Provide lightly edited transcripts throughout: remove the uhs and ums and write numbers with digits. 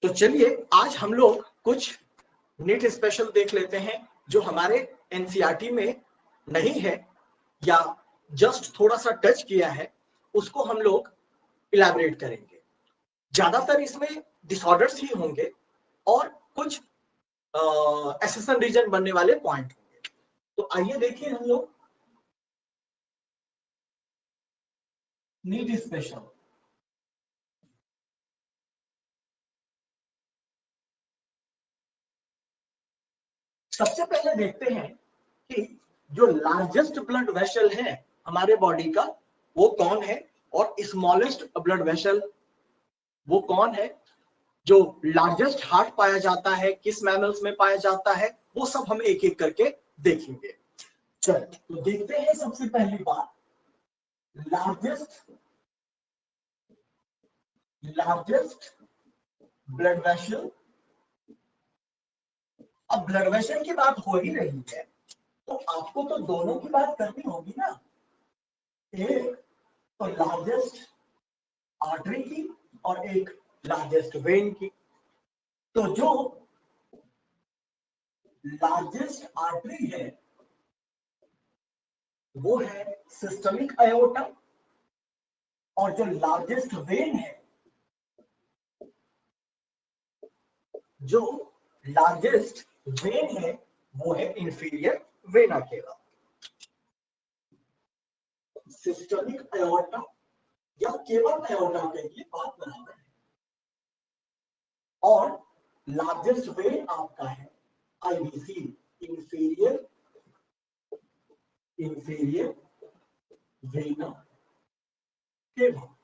तो चलिए आज हम लोग कुछ नीट स्पेशल देख लेते हैं जो हमारे एनसीईआरटी में नहीं है या जस्ट थोड़ा सा टच किया है, उसको हम लोग इलैबोरेट करेंगे। ज्यादातर इसमें डिसऑर्डर्स ही होंगे और कुछ एसेशन रीजन बनने वाले पॉइंट होंगे। तो आइए देखिए हम लोग नीट स्पेशल। सबसे पहले देखते हैं कि जो लार्जेस्ट ब्लड वेसल है हमारे बॉडी का वो कौन है और स्मॉलेस्ट ब्लड वेसल वो कौन है। जो लार्जेस्ट हार्ट पाया जाता है किस मैमल्स में पाया जाता है वो सब हम एक एक करके देखेंगे। चलो तो देखते हैं सबसे पहली बात लार्जेस्ट ब्लड वेसल। अब ब्लड वेसल की बात हो ही रही है तो आपको तो दोनों की बात करनी होगी ना। एक तो लार्जेस्ट आर्टरी की और एक लार्जेस्ट वेन की। तो जो लार्जेस्ट आर्टरी है वो है सिस्टमिक अयोर्टा और जो लार्जेस्ट वेन है जो लार्जेस्ट वेन है वो है इंफीरियर वेना केवा। सिस्टमिक अयोर्टा या केवल अयोर्टा के लिए बात बराबर है और लार्जेस्ट वेन आपका है आईवीसी इंफीरियर वेना केवा।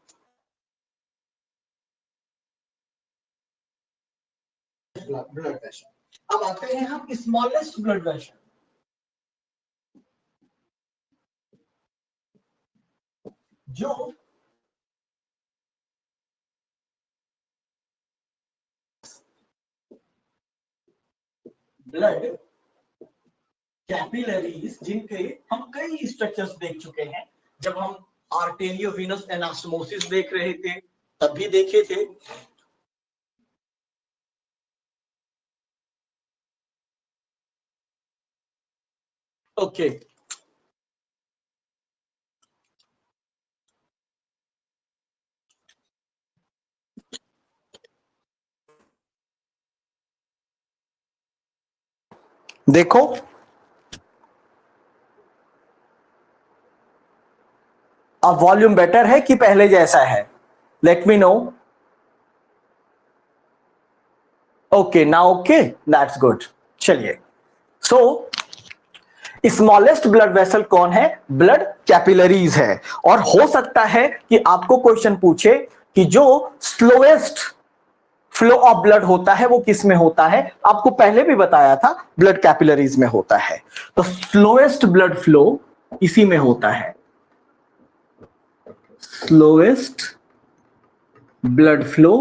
Blood vessel. अब आते हैं हम स्मॉलेस्ट ब्लड वेसल। जो ब्लड कैपिलरीज जिनके हम कई स्ट्रक्चर्स देख चुके हैं। जब हम आर्टेरियोवेनस एनास्टोमोसिस देख रहे थे तब भी देखे थे। ओके देखो अब वॉल्यूम बेटर है कि पहले जैसा है? Let me know. Okay now okay that's good. चलिए सो स्मॉलेस्ट ब्लड वेसल कौन है? ब्लड कैपिलरीज है। और हो सकता है कि आपको क्वेश्चन पूछे कि जो स्लोएस्ट फ्लो ऑफ ब्लड होता है वो किस में होता है। आपको पहले भी बताया था ब्लड कैपिलरीज में होता है। तो स्लोएस्ट ब्लड फ्लो इसी में होता है। स्लोएस्ट ब्लड फ्लो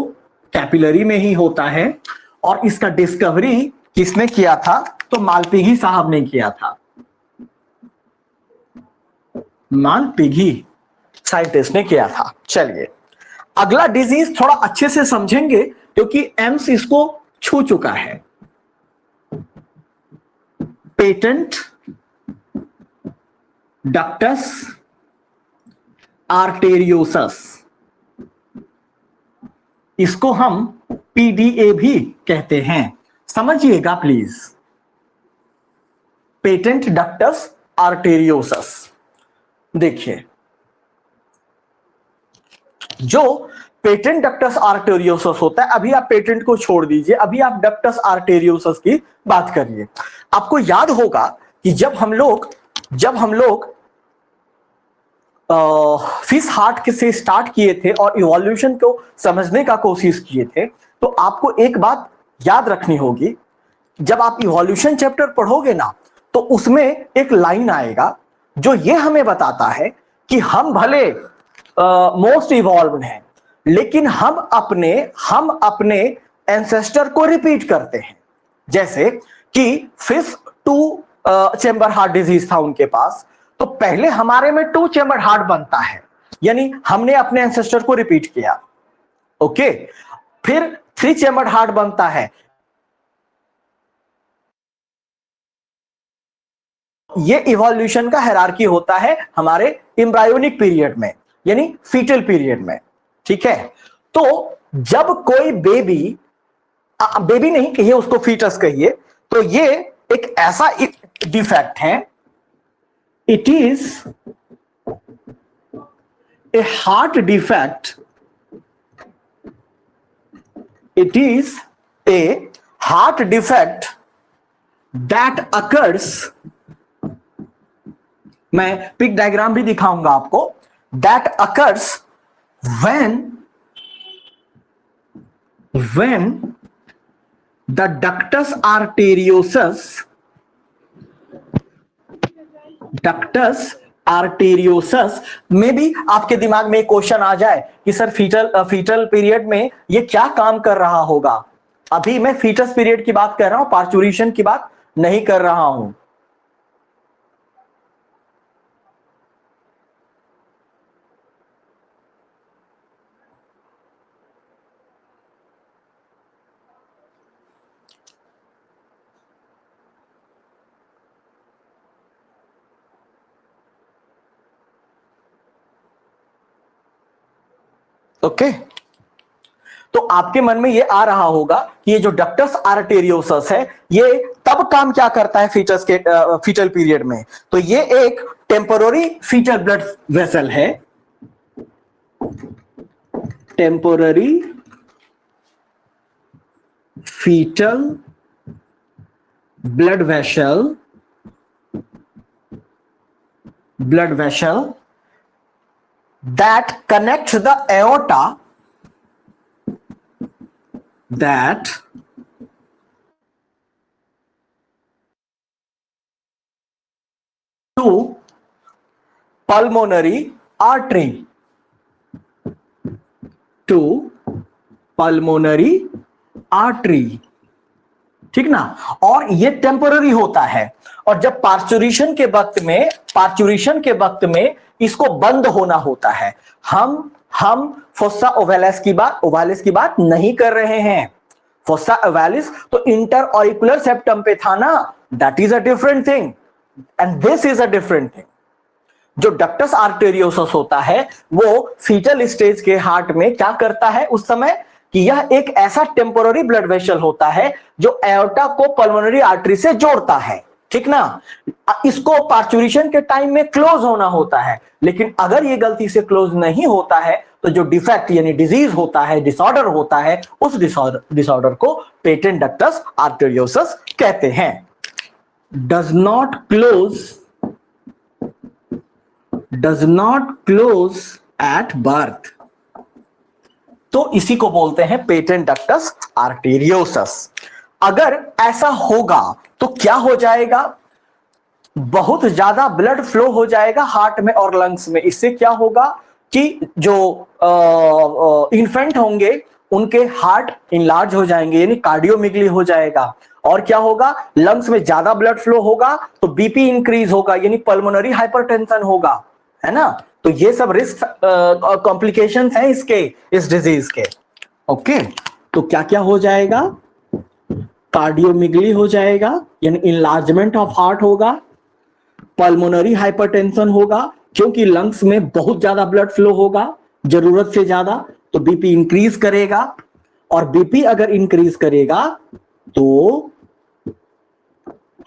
कैपिलरी में ही होता है और इसका डिस्कवरी किसने किया था? तो मालपिघी साहब ने किया था। मालपिघी साइंटिस्ट ने किया था। चलिए अगला डिजीज थोड़ा अच्छे से समझेंगे क्योंकि एम्स इसको छू चुका है। पेटेंट डक्टस आर्टेरियोसस, इसको हम पीडीए भी कहते हैं, समझिएगा प्लीज। Patent ductus arteriosus. देखिए जो पेटेंट डक्टस आर्टेरियोसस होता है, अभी आप पेटेंट को छोड़ दीजिए, अभी आप डक्टस आर्टेरियोसस की बात करिए। आपको याद होगा कि जब हम लोग फिश हार्ट से स्टार्ट किए थे और इवोल्यूशन को समझने का कोशिश किए थे, तो आपको एक बात याद रखनी होगी। जब आप इवोल्यूशन चैप्टर पढ़ोगे ना तो उसमें एक लाइन आएगा जो ये हमें बताता है कि हम भले मोस्ट इवॉल्व्ड हैं लेकिन हम अपने एंसेस्टर को रिपीट करते हैं। जैसे कि फिश 2 चेंबर हार्ट डिजीज था उनके पास, तो पहले हमारे में 2 चेंबर हार्ट बनता है, यानी हमने अपने एंसेस्टर को रिपीट किया। ओके, फिर 3 चैम्बर्ड हार्ट बनता है। ये इवोल्यूशन का हायरार्की होता है हमारे एम्ब्रायोनिक पीरियड में, यानी फीटल पीरियड में। ठीक है, तो जब कोई बेबी, बेबी नहीं कहिए उसको, फीटस कहिए, तो ये एक ऐसा डिफेक्ट है, it is a heart defect, it is a heart defect that occurs, मैं पिक डायग्राम भी दिखाऊंगा आपको, that occurs when the ductus arteriosus में भी आपके दिमाग में एक क्वेश्चन आ जाए कि सर फीटल पीरियड में ये क्या काम कर रहा होगा। अभी मैं फीटस पीरियड की बात कर रहा हूं, पार्चुरेशन की बात नहीं कर रहा हूं। ओके, तो आपके मन में ये आ रहा होगा कि ये जो डक्टस आर्टेरियोसस है ये तब काम क्या करता है फीटल पीरियड में। तो ये एक टेम्पोररी फीटल ब्लड वेसल है, temporary fetal blood vessel that connects the aorta, that to pulmonary artery, to pulmonary artery, ठीक ना। और ये टेम्पोररी होता है, और जब पार्चुरेशन के वक्त में इसको बंद होना होता है। हम फोसा ओवालिस की बात नहीं कर रहे हैं। फोसा ओवालिस तो इंटर ऑरिकुलर सेप्टम पे था ना, that is a different thing and this is a different thing. जो डक्टस आर्टेरियोसस होता है वो फीटल स्टेज के हार्ट में क्या करता है उस समय, कि यह एक ऐसा टेम्पोररी ब्लड वेसल होता है जो एओर्टा को पल्मोनरी आर्टरी से जोड़ता है, ठीक ना। इसको पार्चुरेशन के टाइम में क्लोज होना होता है, लेकिन अगर ये गलती से क्लोज नहीं होता है तो जो डिफेक्ट यानी डिजीज होता है, डिसऑर्डर होता है, उस डिसऑर्डर को पेटेंट डक्टस आर्टेरियोसस कहते हैं। Does not close at birth, तो इसी को बोलते हैं पेटेंट डक्टस आर्टेरियोसस। अगर ऐसा होगा तो क्या हो जाएगा, बहुत ज्यादा ब्लड फ्लो हो जाएगा हार्ट में और लंग्स में। इससे क्या होगा कि जो इन्फेंट होंगे उनके हार्ट इनलार्ज हो जाएंगे, यानी कार्डियोमिगली हो जाएगा। और क्या होगा, लंग्स में ज्यादा ब्लड फ्लो होगा तो बीपी इंक्रीज होगा, यानी पल्मोनरी हाइपरटेंशन होगा, है ना। तो ये सब रिस्क कॉम्प्लिकेशंस हैं इस डिजीज के। ओके, तो क्या क्या हो जाएगा, कार्डियोमिगली हो जाएगा यानी इनलार्जमेंट ऑफ हार्ट होगा, पल्मोनरी हाइपरटेंशन होगा क्योंकि लंग्स में बहुत ज्यादा ब्लड फ्लो होगा जरूरत से ज्यादा, तो बीपी इंक्रीज करेगा, और बीपी अगर इंक्रीज करेगा तो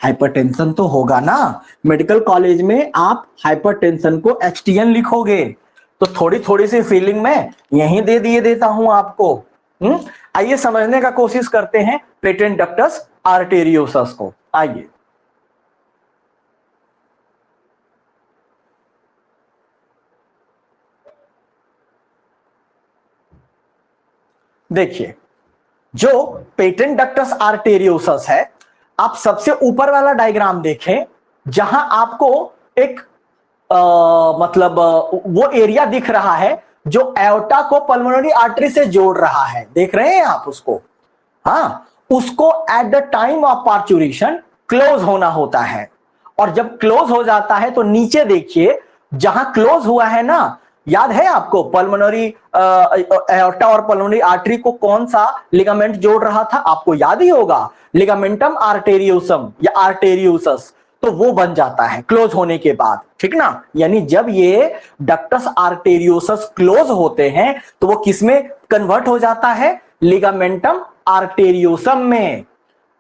हाइपरटेंशन तो होगा ना। मेडिकल कॉलेज में आप हाइपरटेंशन को HTN लिखोगे, तो थोड़ी थोड़ी सी फीलिंग में यहीं देता हूं आपको। आइए समझने का कोशिश करते हैं पेटेंट डक्टस आर्टेरियोसस को। आइए देखिए, जो पेटेंट डक्टस आर्टेरियोसस है, आप सबसे ऊपर वाला डायग्राम देखें जहां आपको एक मतलब वो एरिया दिख रहा है जो एओर्टा को पल्मोनरी आर्टरी से जोड़ रहा है, देख रहे हैं आप उसको। हाँ, उसको at the time of parturition close होना होता है, और जब क्लोज हो जाता है तो नीचे देखिए जहां क्लोज हुआ है ना, याद है आपको पल्मोनरी एओर्टा और पल्मोनरी आर्टरी को कौन सा लिगामेंट जोड़ रहा था? आपको याद ही होगा, लिगामेंटम आर्टेरियोसम या आर्टेरियोसस। तो वो बन जाता है क्लोज होने के बाद, ठीक ना। यानी जब ये डक्टस आर्टेरियोसस क्लोज होते हैं तो वो किसमें कन्वर्ट हो जाता है? लिगामेंटम आर्टेरियोसम में।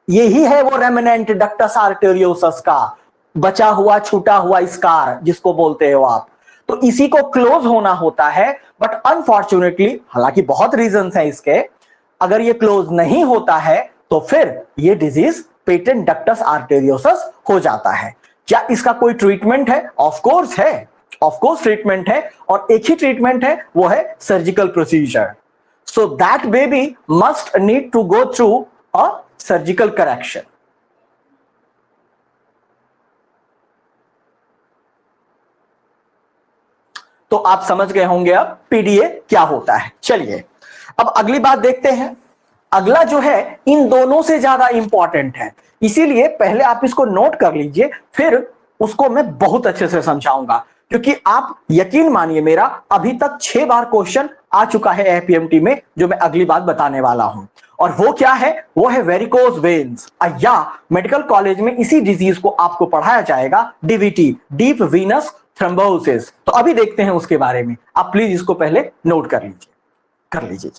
यही है वो रेमिनेंट डक्टस आर्टेरियोसस का बचा हुआ छूटा हुआ स्कार जिसको बोलते हो आप। तो इसी को क्लोज होना होता है, बट अनफॉर्चुनेटली, हालांकि बहुत रीजंस हैं इसके, अगर ये क्लोज नहीं होता है तो फिर ये डिजीज पेटेंट डक्टस आर्टेरियोसस हो जाता है। क्या इसका कोई ट्रीटमेंट है? ऑफ कोर्स है, ऑफ कोर्स ट्रीटमेंट है, और एक ही ट्रीटमेंट है, वो है surgical procedure. So that baby must need to go through a surgical correction. तो आप समझ गए होंगे अब पीडीए क्या होता है। चलिए अब अगली बात देखते हैं। अगला जो है इन दोनों से ज्यादा इंपॉर्टेंट है, इसीलिए पहले आप इसको नोट कर लीजिए, फिर उसको मैं बहुत अच्छे से समझाऊंगा। क्योंकि आप यकीन मानिए मेरा, अभी तक 6 बार क्वेश्चन आ चुका है एपीएमटी में, जो मैं अगली बात बताने वाला हूं। और वो क्या है? वो है वेरिकोज वेन्स, या मेडिकल कॉलेज में इसी डिजीज को आपको पढ़ाया जाएगा, डीवीटी, डीप वीनस थ्रोम्बोसिस। तो अभी देखते हैं उसके बारे में। आप प्लीज इसको पहले नोट कर लीजिए।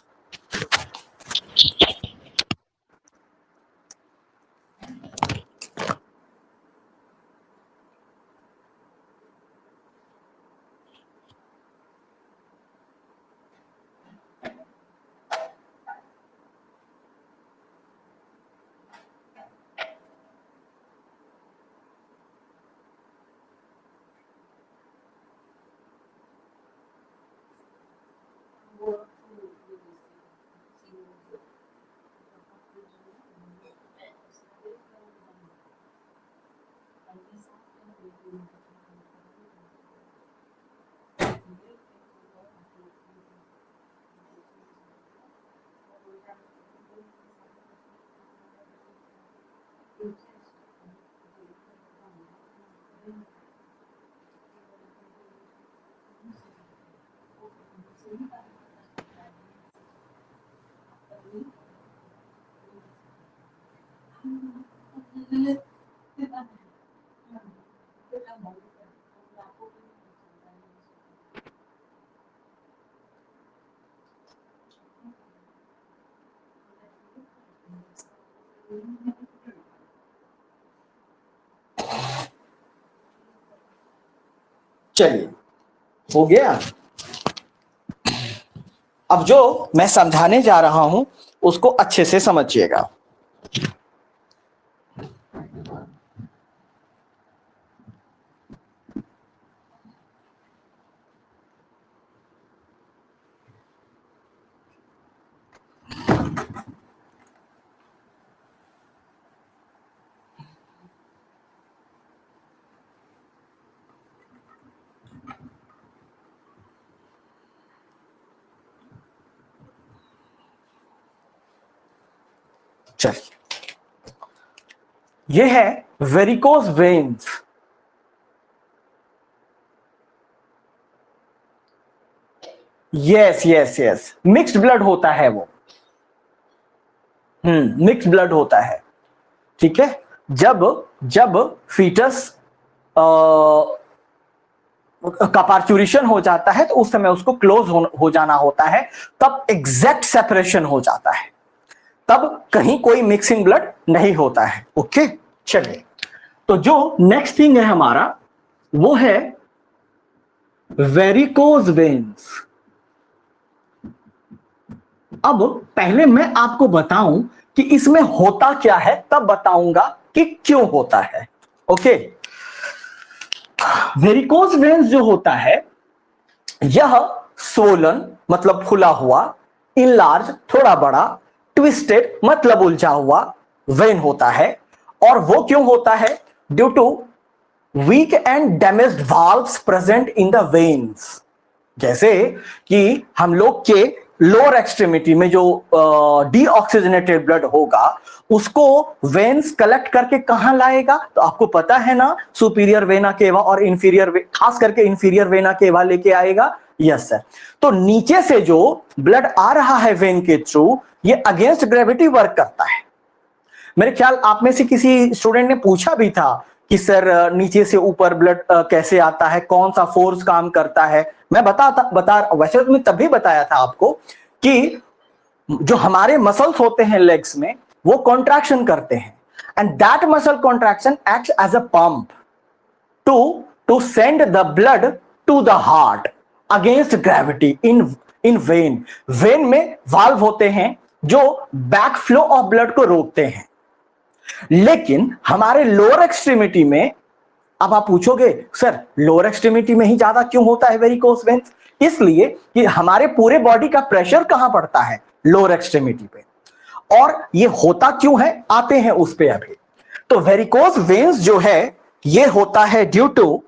चलिए हो गया। अब जो मैं समझाने जा रहा हूं उसको अच्छे से समझिएगा। चलिए, ये है varicose veins. Yes yes yes, mixed blood होता है वो। मिक्स्ड ब्लड होता है, ठीक है। जब जब फीटस का पार्चुरेशन हो जाता है तो उस समय उसको क्लोज हो जाना होता है, तब एग्जैक्ट सेपरेशन हो जाता है, तब कहीं कोई मिक्सिंग ब्लड नहीं होता है। ओके, चलिए, तो जो नेक्स्ट थिंग है हमारा वो है वेरिकोज वेन्स। अब पहले मैं आपको बताऊं कि इसमें होता क्या है, तब बताऊंगा कि क्यों होता है। ओके, वेरिकोज वेन्स जो होता है यह स्वोलन मतलब फुला हुआ, इनलार्ज थोड़ा बड़ा, ट्विस्टेड मतलब उलझा हुआ वेन होता है। और वो क्यों होता है? Due to weak and damaged valves present in the veins. जैसे कि हम लोग के लोअर एक्सट्रीमिटी में जो डीऑक्सीजनेटेड ब्लड होगा उसको वेन्स कलेक्ट करके कहां लाएगा? तो आपको पता है ना, सुपीरियर वेना केवा और इंफीरियर, खास करके इंफीरियर वेना केवा लेके आएगा, यस सर। तो नीचे से जो ब्लड आ रहा है वेन के थ्रू, ये अगेंस्ट ग्रेविटी वर्क करता है। मेरे ख्याल आप में से किसी स्टूडेंट ने पूछा भी था कि सर नीचे से ऊपर ब्लड कैसे आता है, कौन सा फोर्स काम करता है। मैं वैसे तो मैं तभी बताया था आपको कि जो हमारे मसल्स होते हैं लेग्स में, वो कॉन्ट्रैक्शन करते हैं, and that muscle contraction acts as a pump to send the blood to the heart against gravity in vein. Vein में वाल्व होते हैं जो बैक फ्लो ऑफ ब्लड को रोकते हैं। लेकिन हमारे लोअर एक्सट्रीमिटी में, अब आप पूछोगे सर लोअर एक्सट्रीमिटी में ही ज्यादा क्यों होता है वेरिकोस वेन्स? इसलिए कि हमारे पूरे बॉडी का प्रेशर कहां पड़ता है? लोअर एक्सट्रीमिटी पे। और ये होता क्यों है, आते हैं उस पे अभी। तो वेरिकोस वेन्स जो है ये होता है due to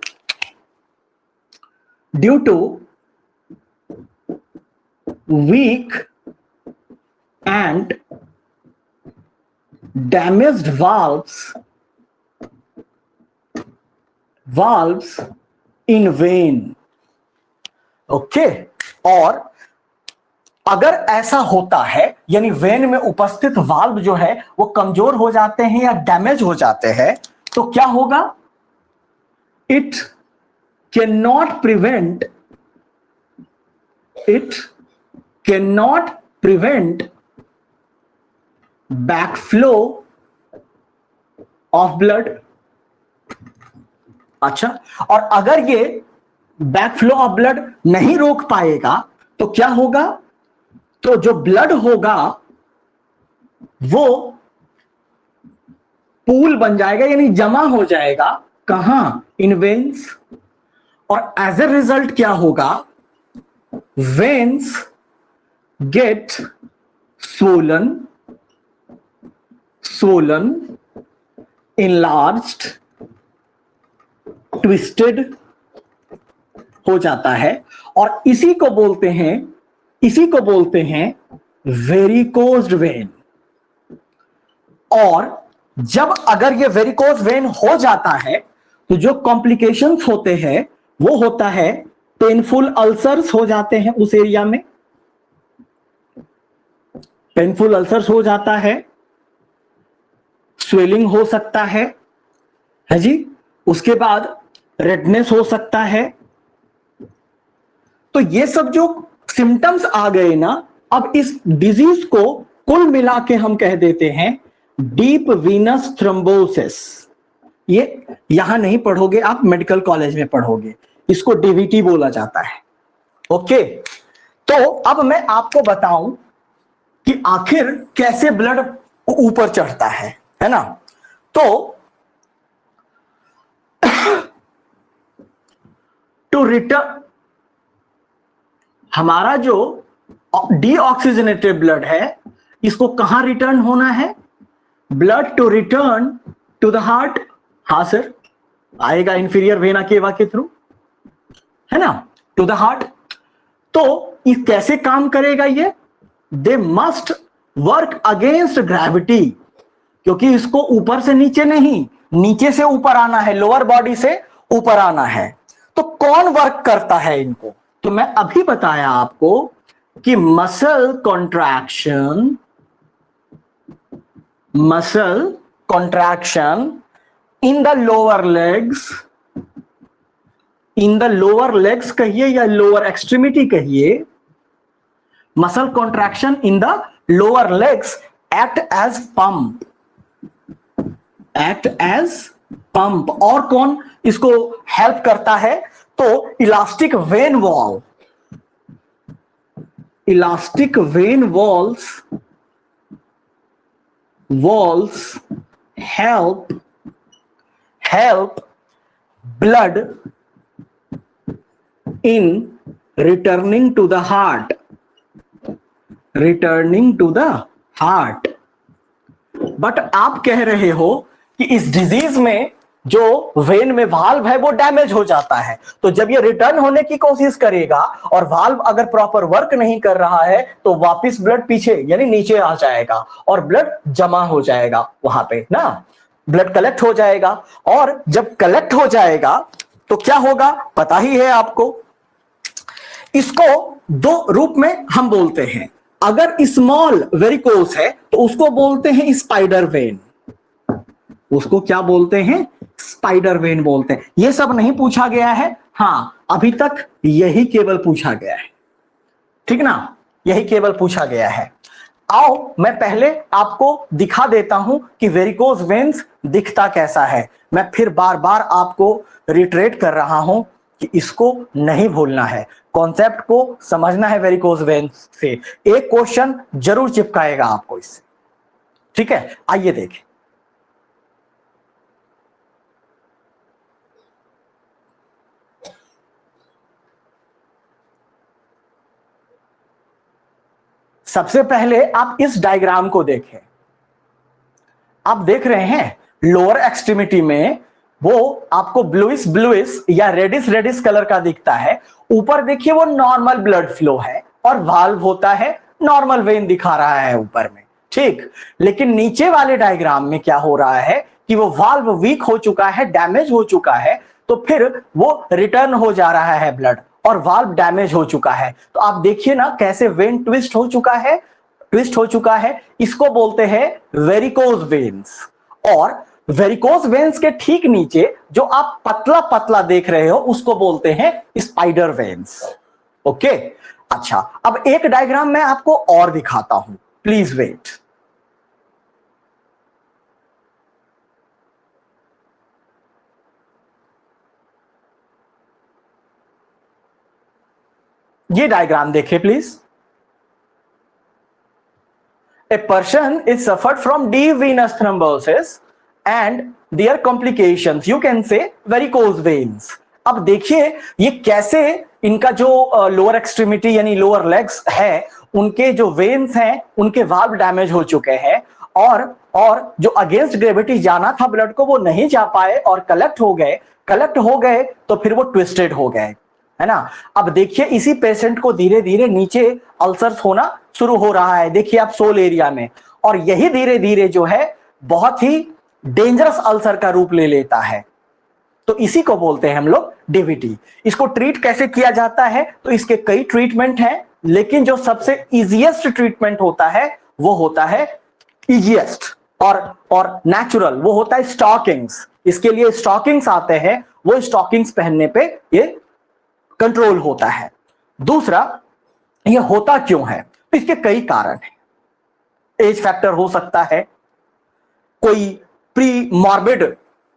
weak and damaged valves in vein। Okay, और अगर ऐसा होता है, यानी वेन में उपस्थित वाल्व जो है वो कमजोर हो जाते हैं या डैमेज हो जाते हैं, तो क्या होगा? It can not prevent backflow of blood. अच्छा, और अगर ये बैकफ्लो ऑफ ब्लड नहीं रोक पाएगा तो क्या होगा? तो जो ब्लड होगा वो पूल बन जाएगा, यानी जमा हो जाएगा। कहां? In veins. और एज ए रिजल्ट क्या होगा? Veins get swollen, enlarged, twisted हो जाता है, और इसी को बोलते हैं वेरिकोज्ड वेन। और जब अगर ये वेरिकोज वेन हो जाता है तो जो कॉम्प्लिकेशंस होते हैं वो होता है पेनफुल अल्सर्स हो जाते हैं उस एरिया में, पेनफुल अल्सर्स हो जाता है, स्वेलिंग हो सकता है जी, उसके बाद रेडनेस हो सकता है। तो ये सब जो सिम्टम्स आ गए ना, अब इस डिजीज को कुल मिला के हम कह देते हैं डीप वीनस थ्रोम्बोसिस। ये यहां नहीं पढ़ोगे आप, मेडिकल कॉलेज में पढ़ोगे, इसको डीवीटी बोला जाता है। ओके, तो अब मैं आपको बताऊं कि आखिर कैसे ब्लड ऊपर चढ़ता है ना। तो टू रिटर्न, हमारा जो डीऑक्सीजनेटेड ब्लड है इसको कहां रिटर्न होना है? Blood to return to the heart. हाँ सर, आएगा इंफीरियर वेना केवा के थ्रू, है ना, टू द हार्ट। तो ये कैसे काम करेगा ये? They must work against gravity, क्योंकि इसको ऊपर से नीचे नहीं, नीचे से ऊपर आना है, लोअर बॉडी से ऊपर आना है। तो कौन वर्क करता है इनको? तो मैं अभी बताया आपको कि muscle contraction in the lower legs कहिए या लोअर एक्सट्रीमिटी कहिए, muscle contraction in the lower legs act as pump. और कौन इसको हेल्प करता है? तो elastic vein walls help blood in returning to the heart। But आप कह रहे हो कि इस डिजीज में जो वेन में वाल्व है वो डैमेज हो जाता है, तो जब ये रिटर्न होने की कोशिश करेगा और वाल्व अगर प्रॉपर वर्क नहीं कर रहा है तो वापस ब्लड पीछे यानी नीचे आ जाएगा और ब्लड जमा हो जाएगा वहां पे ना, ब्लड कलेक्ट हो जाएगा। और जब कलेक्ट हो जाएगा तो क्या होगा पता ही है आपको, इसको दो रूप में हम बोलते हैं। अगर स्मॉल वेरिकोस है तो उसको बोलते हैं स्पाइडर वेन। उसको क्या बोलते हैं? स्पाइडर वेन बोलते हैं। ये सब नहीं पूछा गया है, हां अभी तक यही केवल पूछा गया है, ठीक ना, यही केवल पूछा गया है। आओ मैं पहले आपको दिखा देता हूं कि वेरिकोज वेन्स दिखता कैसा है। मैं फिर बार बार आपको रिट्रेट कर रहा हूं कि इसको नहीं भूलना है, कॉन्सेप्ट को समझना है वेरिकोज वेन्स से। एक क्वेश्चन जरूर चिपकाएगा आपको इससे, ठीक है। आइए देखें। सबसे पहले आप इस डायग्राम को देखें। आप देख रहे हैं लोअर एक्सट्रीमिटी में वो आपको ब्लूइश ब्लूइश या रेडिश रेडिश कलर का दिखता है। ऊपर देखिए वो नॉर्मल ब्लड फ्लो है और वाल्व होता है, नॉर्मल वेन दिखा रहा है ऊपर में, ठीक। लेकिन नीचे वाले डायग्राम में क्या हो रहा है कि वो वाल्व वीक हो चुका है, डैमेज हो चुका है, तो फिर वो रिटर्न हो जा रहा है ब्लड और वाल्व डैमेज हो चुका है। तो आप देखिए ना कैसे वेन ट्विस्ट हो चुका है, ट्विस्ट हो चुका है। इसको बोलते हैं वेरिकोज वेन्स। और वेरिकोज वेन्स के ठीक नीचे जो आप पतला पतला देख रहे हो उसको बोलते हैं स्पाइडर वेन्स। ओके, अच्छा अब एक डायग्राम मैं आपको और दिखाता हूं, प्लीज वेट। ये डायग्राम देखिए please. A person is suffered from deep venous thrombosis and their complications, you can say varicose veins. अब देखिए ये कैसे इनका जो लोअर एक्सट्रीमिटी यानी लोअर लेग्स है, उनके जो वेन्स हैं उनके वाल्व डैमेज हो चुके हैं और जो अगेंस्ट ग्रेविटी जाना था ब्लड को वो नहीं जा पाए और कलेक्ट हो गए तो फिर वो ट्विस्टेड हो गए, है ना। अब देखिए इसी पेशेंट को धीरे धीरे नीचे अल्सर्स होना शुरू हो रहा है, देखिए आप सोल एरिया में, और यही धीरे धीरे जो है बहुत ही डेंजरस अल्सर का रूप ले लेता है। तो इसी को बोलते हैं हम लोग डीवीटी। इसको ट्रीट कैसे किया जाता है? तो इसके कई ट्रीटमेंट हैं, लेकिन जो सबसे इजीएस्ट ट्रीटमेंट होता है वो होता है इजीएस्ट और नेचुरल, वो होता है स्टॉकिंग्स। इसके लिए स्टॉकिंग्स आते हैं, वो स्टॉकिंग्स पहनने पे ये कंट्रोल होता है। दूसरा, ये होता क्यों है? तो इसके कई कारण हैं। एज फैक्टर हो सकता है, कोई प्री मॉर्बिड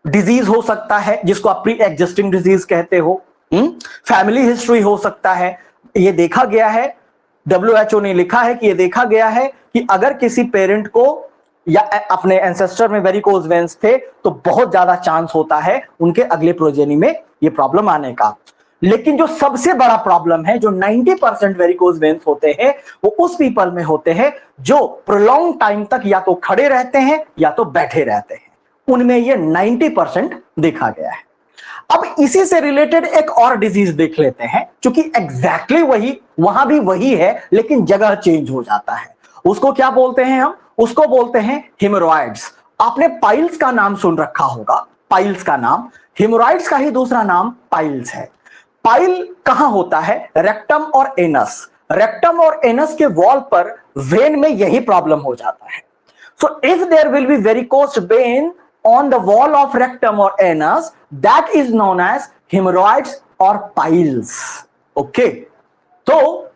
डिजीज हो सकता है जिसको आप प्री एग्जिस्टिंग डिजीज कहते हो, फैमिली हिस्ट्री हो सकता है। ये देखा गया है, WHO ने लिखा है कि ये देखा गया है कि अगर किसी पेरेंट को या अपने एंसेस्टर में वेरिकोज वेन्स थे तो बहुत ज्यादा चांस होता है उनके अगले प्रोजेनी में ये प्रॉब्लम आने का। लेकिन जो सबसे बड़ा प्रॉब्लम है, जो 90% वेरिकोज वेन्स होते हैं, वो उस पीपल में होते हैं जो प्रोलॉन्ग टाइम तक या तो खड़े रहते हैं या तो बैठे रहते हैं। उनमें ये 90% देखा गया है। अब इसी से रिलेटेड एक और डिजीज देख लेते हैं, क्योंकि एग्जैक्टली वही, वहां भी वही है लेकिन जगह चेंज हो जाता है। उसको क्या बोलते हैं हम? उसको बोलते हैं हेमोरॉइड्स। आपने पाइल्स का नाम सुन रखा होगा, पाइल्स का नाम। हेमोरॉइड्स का ही दूसरा नाम पाइल्स है। पाइल कहां होता है? रेक्टम और एनस। रेक्टम और एनस के वॉल पर वेन में यही प्रॉब्लम हो जाता है। So if there will be varicose vein on the wall of rectum or anus, that is known as hemorrhoids or piles. Okay, तो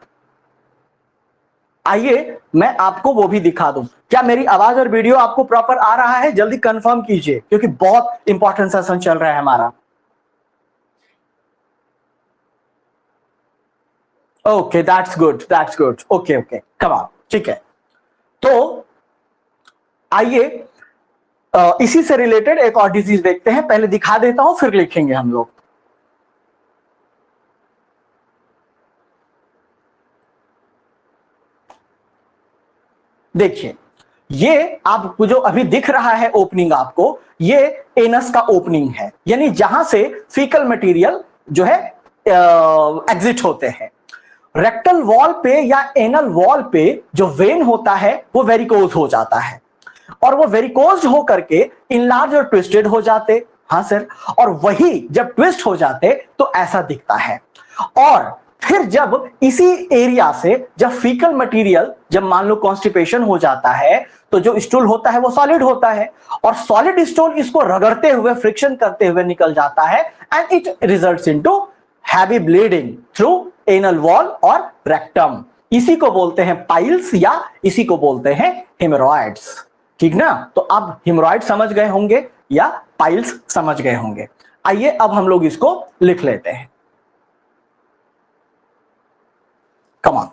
आइए मैं आपको वो भी दिखा दूं। क्या मेरी आवाज और वीडियो आपको प्रॉपर आ रहा है? जल्दी कंफर्म कीजिए, क्योंकि बहुत इंपॉर्टेंट सेशन चल रहा है हमारा। Okay, that's good, that's good. Okay okay, come on, ठीक है। तो आइए इसी से रिलेटेड एक और डिजीज देखते हैं। पहले दिखा देता हूं, फिर लिखेंगे हम लोग। देखिए, ये आपको जो अभी दिख रहा है ओपनिंग, आपको ये एनस का ओपनिंग है, यानी जहां से फीकल मटेरियल जो है एग्जिट होते हैं। रेक्टल वॉल पे या एनल वॉल पे जो वेन होता है वो वेरिकोज हो जाता है, और वो वेरिकोज हो करके इनलार्ज और ट्विस्टेड हो जाते। हाँ सर, और वही जब ट्विस्ट हो जाते तो ऐसा दिखता है। और फिर जब इसी एरिया से जब फीकल मटेरियल, जब मान लो कॉन्स्टिपेशन हो जाता है, तो जो स्टूल होता है वो सॉलिड होता है, और सॉलिड स्टूल इसको रगड़ते हुए, फ्रिक्शन करते हुए निकल जाता है, and it results into heavy bleeding through anal wall और रेक्टम। इसी को बोलते हैं पाइल्स, या इसी को बोलते हैं हेमोरॉइड्स। ठीक ना? तो अब हेमोरॉइड समझ गए होंगे या पाइल्स समझ गए होंगे। आइए अब हम लोग इसको लिख लेते हैं। Come on.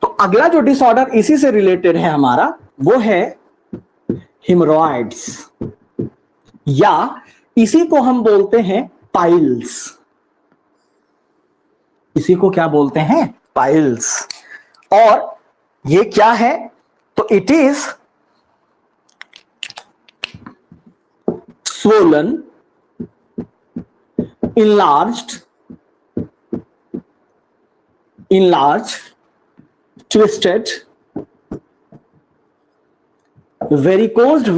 तो अगला जो डिसऑर्डर इसी से रिलेटेड है हमारा, वो है हेमोरॉइड्स, या इसी को हम बोलते हैं पाइल्स। इसी को क्या बोलते हैं? पाइल्स। और ये क्या है? तो it is swollen, enlarged, twisted, varicose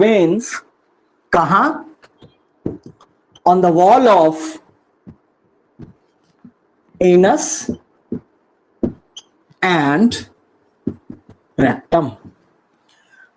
veins कहां? On the wall of anus and rectum।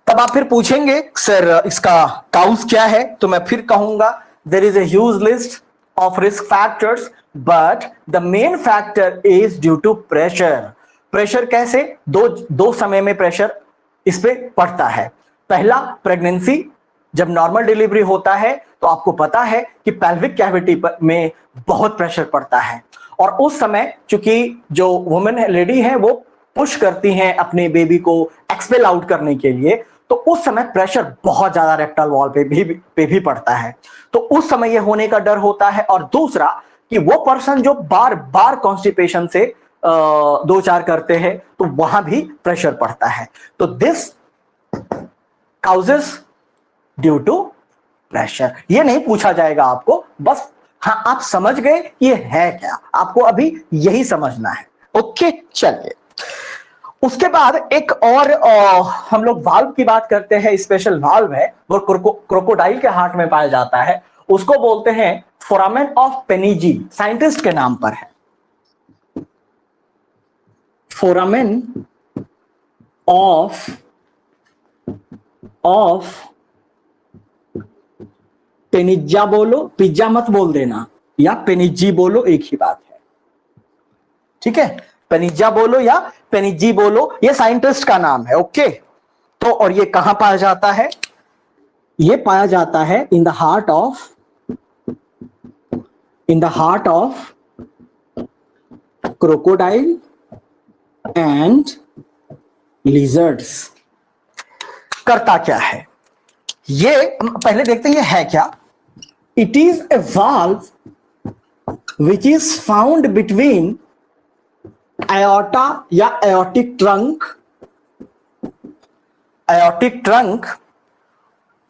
तब आप फिर पूछेंगे सर इसका काउज क्या है? तो मैं फिर कहूंगा there is a huge list of risk factors, but the main factor is due to pressure. Pressure कैसे? दो समय में प्रेशर इस पे पड़ता है। पहला, प्रेगनेंसी, जब नॉर्मल डिलीवरी होता है तो आपको पता है कि पेल्विक कैविटी में बहुत प्रेशर पड़ता है, और उस समय चूंकि जो वुमेन है, लेडी है, वो पुश करती हैं अपने बेबी को एक्सपेल आउट करने के लिए, तो उस समय प्रेशर बहुत ज्यादा रेक्टल वॉल पे भी पड़ता है। तो उस समय ये होने का डर होता है। और दूसरा कि वो पर्सन जो बार बार कॉन्स्टिपेशन से दो चार करते हैं, तो वहां भी प्रेशर पड़ता है। तो this causes due to pressure. ये नहीं पूछा जाएगा आपको, बस हाँ आप समझ गए ये है क्या, आपको अभी यही समझना है। ओके, चलिए। उसके बाद एक और हम लोग वाल्व की बात करते हैं। स्पेशल वाल्व है, वो क्रोकोडाइल के हार्ट में पाया जाता है। उसको बोलते हैं फोरामेन ऑफ पेनिजी, साइंटिस्ट के नाम पर है। फोरामेन ऑफ पेनिजा बोलो, पिज्जा मत बोल देना, या पेनिजी बोलो, एक ही बात है। ठीक है, पेनिजा बोलो या पेनिजी बोलो, ये साइंटिस्ट का नाम है। ओके, तो और ये कहां पाया जाता है? ये पाया जाता है in the heart of crocodile and lizards. करता क्या है ये? पहले देखते हैं ये है क्या। It is a valve which is found between aorta या aortic trunk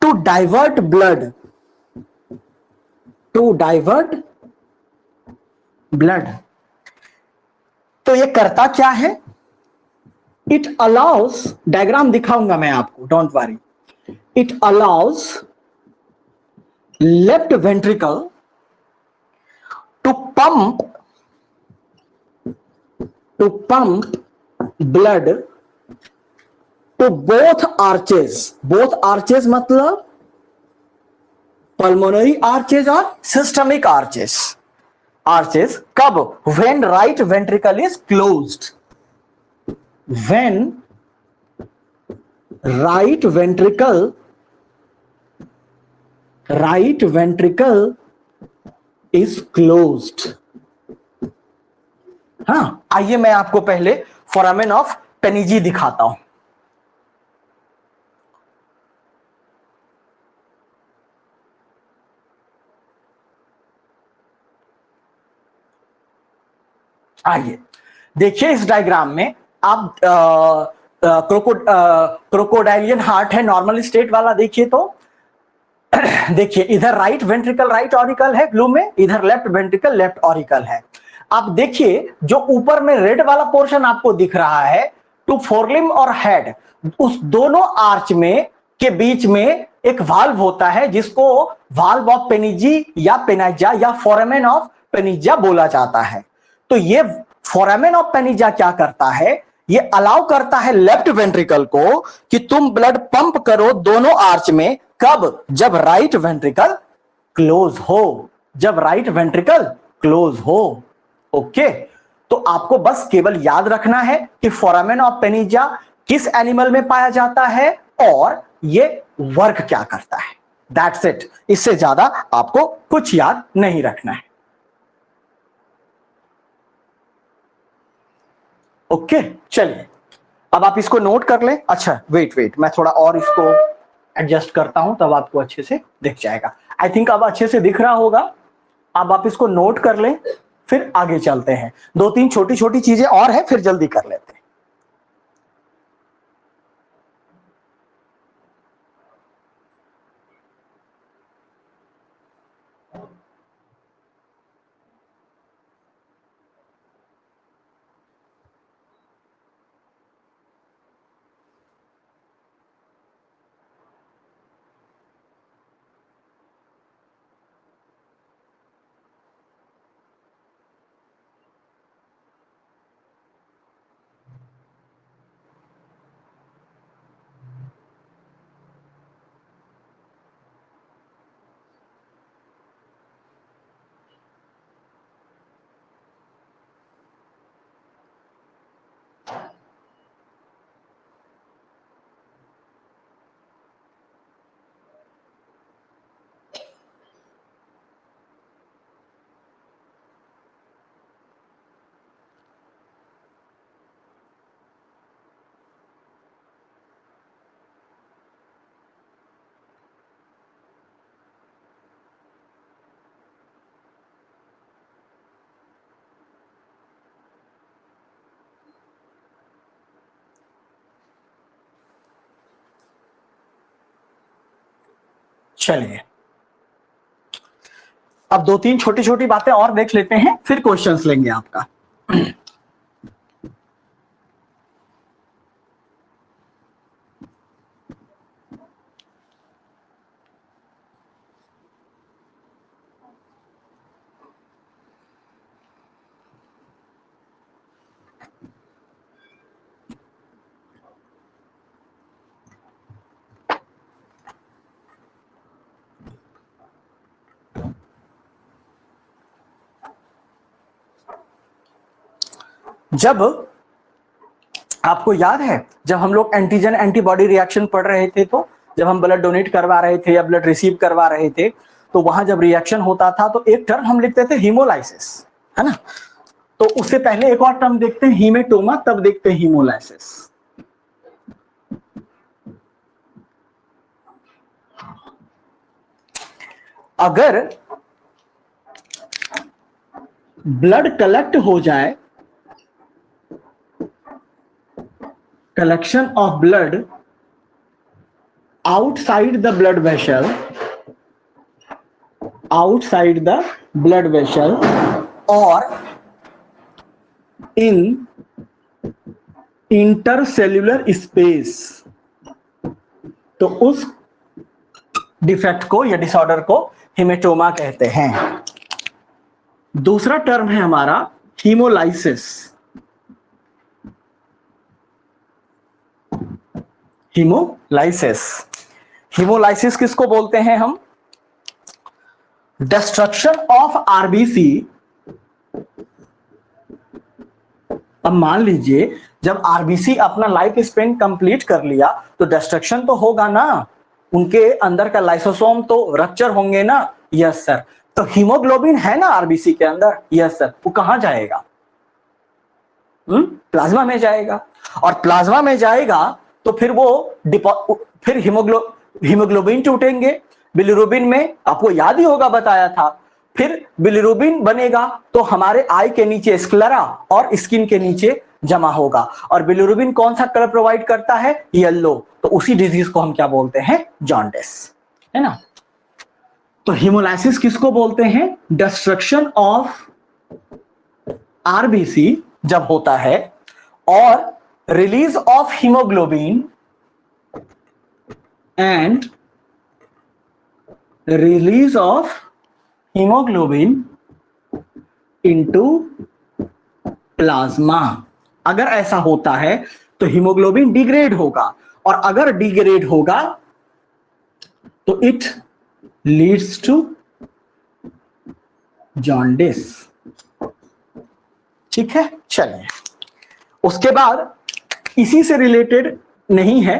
to divert blood, तो ये करता क्या है? इट अलाउस, डायग्राम दिखाऊंगा मैं आपको, don't worry. It allows left ventricle to pump blood to both arches मतलब pulmonary arches और systemic arches। कब? when right ventricle is closed, when right ventricle is closed। हाँ, आइए मैं आपको पहले फोरामेन ऑफ पेनिजी दिखाता हूं। आइए देखिए, इस डायग्राम में आप क्रोकोडाइलियन हार्ट है, नॉर्मल स्टेट वाला। देखिए तो देखिए, इधर राइट वेंट्रिकल राइट ऑरिकल है ब्लू में, इधर लेफ्ट वेंट्रिकल लेफ्ट ऑरिकल है। आप देखिए जो ऊपर में रेड वाला पोर्शन आपको दिख रहा है, टू फोरलिम और हेड, उस दोनों आर्च में के बीच में एक वाल्व होता है जिसको वाल्व ऑफ पेनिजी या पेनाइजा या फोरामेन ऑफ पेनिजा बोला जाता है। तो ये फोरामेन ऑफ पेनिजा क्या करता है, ये अलाउ करता है लेफ्ट वेंट्रिकल को कि तुम ब्लड पंप करो दोनों आर्च में। कब? जब राइट वेंट्रिकल क्लोज हो, जब राइट वेंट्रिकल क्लोज हो। ओके, तो आपको बस केवल याद रखना है कि फोरामेन ऑफ पेनिजा किस एनिमल में पाया जाता है और ये वर्क क्या करता है। दैट्स इट, इससे ज्यादा आपको कुछ याद नहीं रखना है। ओके, चलिए अब आप इसको नोट कर लें। अच्छा वेट, मैं थोड़ा और इसको एडजस्ट करता हूं तब आपको अच्छे से दिख जाएगा। आई थिंक अब अच्छे से दिख रहा होगा। अब आप इसको नोट कर लें, फिर आगे चलते हैं। 2-3 छोटी छोटी चीजें और है, फिर जल्दी कर लेते हैं। चलिए अब 2-3 छोटी छोटी बातें और देख लेते हैं, फिर क्वेश्चंस लेंगे आपका। जब आपको याद है जब हम लोग एंटीजन एंटीबॉडी रिएक्शन पढ़ रहे थे, तो जब हम ब्लड डोनेट करवा रहे थे या ब्लड रिसीव करवा रहे थे, तो वहां जब रिएक्शन होता था तो एक टर्म हम लिखते थे हीमोलाइसिस, है ना। तो उससे पहले एक और टर्म देखते हैं हीमेटोमा, तब देखते हैं हीमोलाइसिस। अगर ब्लड कलेक्ट हो जाए, collection of blood outside the blood vessel, outside the blood vessel or in intercellular space, तो उस डिफेक्ट को या डिसऑर्डर को हेमेटोमा कहते हैं। दूसरा टर्म है हमारा हीमोलाइसिस। हीमोलाइसिस, हीमोलाइसिस किसको बोलते हैं हम? Destruction of RBC. अब मान लीजिए जब आरबीसी अपना लाइफ स्पेन कंप्लीट कर लिया तो डिस्ट्रक्शन तो होगा ना, उनके अंदर का लाइसोसोम तो रप्चर होंगे ना। Yes sir. तो हीमोग्लोबिन है ना आरबीसी के अंदर, यस सर। वो कहां जाएगा? प्लाज्मा में जाएगा, और प्लाज्मा में जाएगा तो फिर वो फिर हीमोग्लोबिन टूटेंगे, बिलिरुबिन में आपको याद ही होगा बताया था। फिर बिलिरुबिन बनेगा तो हमारे आई के नीचे स्क्लेरा और स्किन के नीचे जमा होगा, और बिलिरुबिन कौन सा कलर प्रोवाइड करता है? येलो। तो उसी डिजीज को हम क्या बोलते हैं? जॉन्डिस, है ना। तो हीमोलाइसिस किसको बोलते हैं? डिस्ट्रक्शन ऑफ आरबीसी जब होता है और release of haemoglobin and release of hemoglobin into plasma. अगर ऐसा होता है तो हीमोग्लोबिन डिग्रेड होगा, और अगर डिग्रेड होगा तो इट लीड्स टू जॉन्डिस। ठीक है, चलिए उसके बाद इसी से रिलेटेड नहीं है,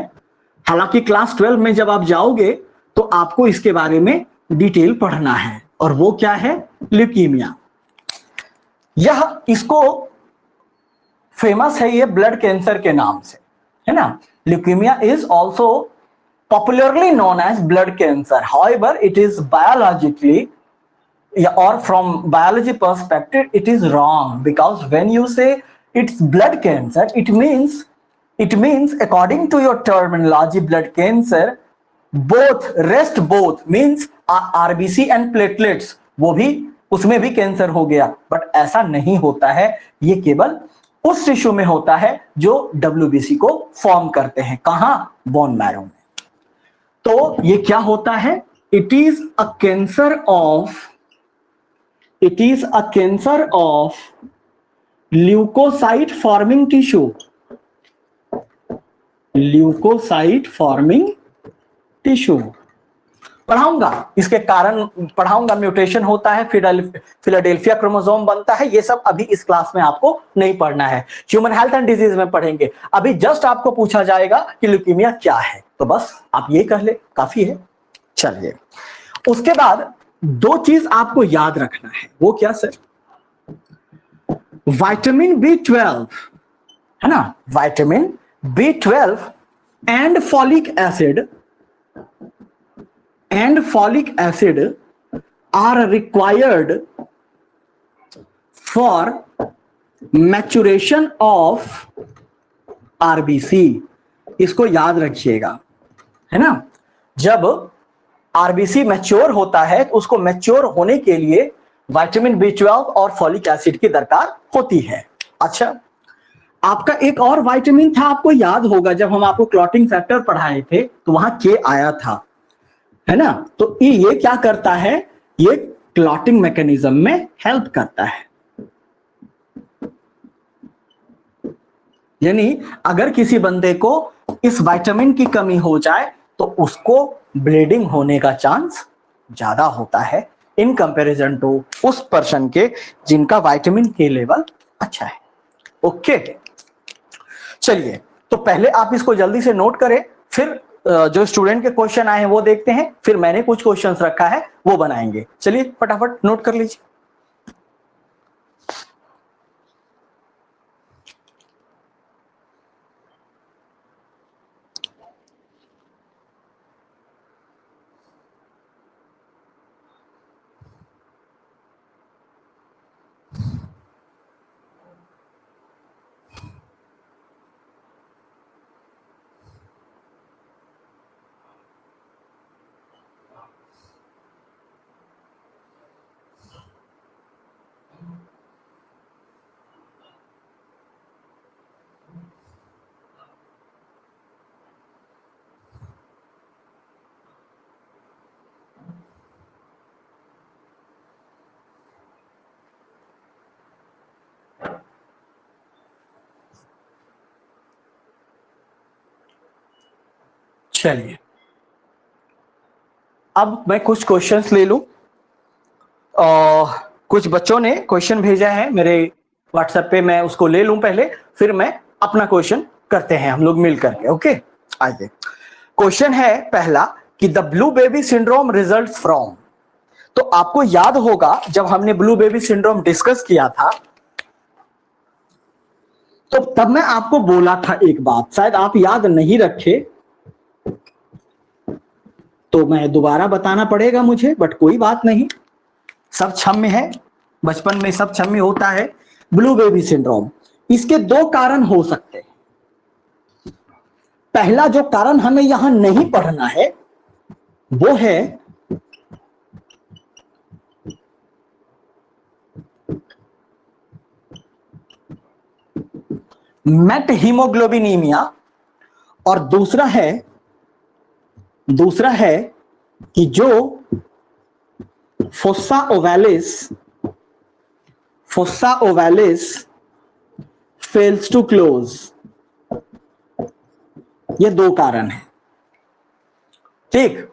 हालांकि क्लास 12 में जब आप जाओगे तो आपको इसके बारे में डिटेल पढ़ना है, और वो क्या है, ल्यूकीमिया। यह इसको फेमस है ये ब्लड कैंसर के नाम से, है ना। Leukaemia is also popularly known as blood cancer. However, it is biologically, or from biology perspective, it is wrong, because when you say it's blood cancer, it means according to your terminology, blood cancer, both means RBC and platelets, वो भी उसमें भी cancer हो गया। But ऐसा नहीं होता है, ये केवल उस टिश्यू में होता है जो WBC को फॉर्म करते हैं। कहां? बोन मैरो में। तो ये क्या होता है? It is a cancer of leukocyte forming tissue, leukocyte forming tissue. पढ़ाऊंगा, इसके कारण पढ़ाऊंगा। म्यूटेशन होता है, फिलाडेल्फिया क्रोमोसोम बनता है, ये सब अभी इस क्लास में आपको नहीं पढ़ना है, ह्यूमन हेल्थ एंड डिजीज में पढ़ेंगे। अभी जस्ट आपको पूछा जाएगा कि ल्यूकीमिया क्या है, तो बस आप ये कह ले, काफी है। चलिए उसके बाद दो चीज आपको याद रखना है, वो क्या सर? विटामिन B12, है ना, vitamin B12 and folic acid are required for maturation of RBC। इसको याद रखिएगा, है ना। जब RBC मैच्योर होता है तो उसको मैच्योर होने के लिए विटामिन B12 और फॉलिक एसिड की दरकार होती है। अच्छा, आपका एक और विटामिन था, आपको याद होगा, जब हम आपको क्लॉटिंग फैक्टर पढ़ाए थे तो वहां K आया था, है ना। तो ये क्या करता है? ये क्लॉटिंग मैकेनिज्म में हेल्प करता है। यानी अगर किसी बंदे को इस विटामिन की कमी हो जाए तो उसको ब्लीडिंग होने का चांस ज्यादा होता है इन कंपैरिजन टू उस पर्सन के जिनका विटामिन के लेवल अच्छा है। ओके, चलिए तो पहले आप इसको जल्दी से नोट करें, फिर जो स्टूडेंट के क्वेश्चन आए हैं वो देखते हैं, फिर मैंने कुछ क्वेश्चंस रखा है वो बनाएंगे। चलिए फटाफट नोट कर लीजिए। चलिए अब मैं कुछ क्वेश्चंस ले लूं। कुछ बच्चों ने क्वेश्चन भेजा है मेरे व्हाट्सएप पे, मैं उसको ले लूं पहले, फिर मैं अपना क्वेश्चन करते हैं हम लोग मिल करके। ओके, आइए। क्वेश्चन है पहला कि the blue baby syndrome results from. तो आपको याद होगा जब हमने ब्लू बेबी सिंड्रोम डिस्कस किया था तो तब मैं आपको बोला था एक बात, शायद आप याद नहीं रखे तो मैं दोबारा बताना पड़ेगा मुझे, बट कोई बात नहीं, सब क्षम्य है, बचपन में सब क्षम्य होता है। ब्लू बेबी सिंड्रोम, इसके दो कारण हो सकते हैं। पहला जो कारण हमें यहां नहीं पढ़ना है वो है मेट हीमोग्लोबिनीमिया, और दूसरा है दूसरा है कि जो फोस्सा ओवैलिस फेल्स टू क्लोज, ये दो कारण है। ठीक,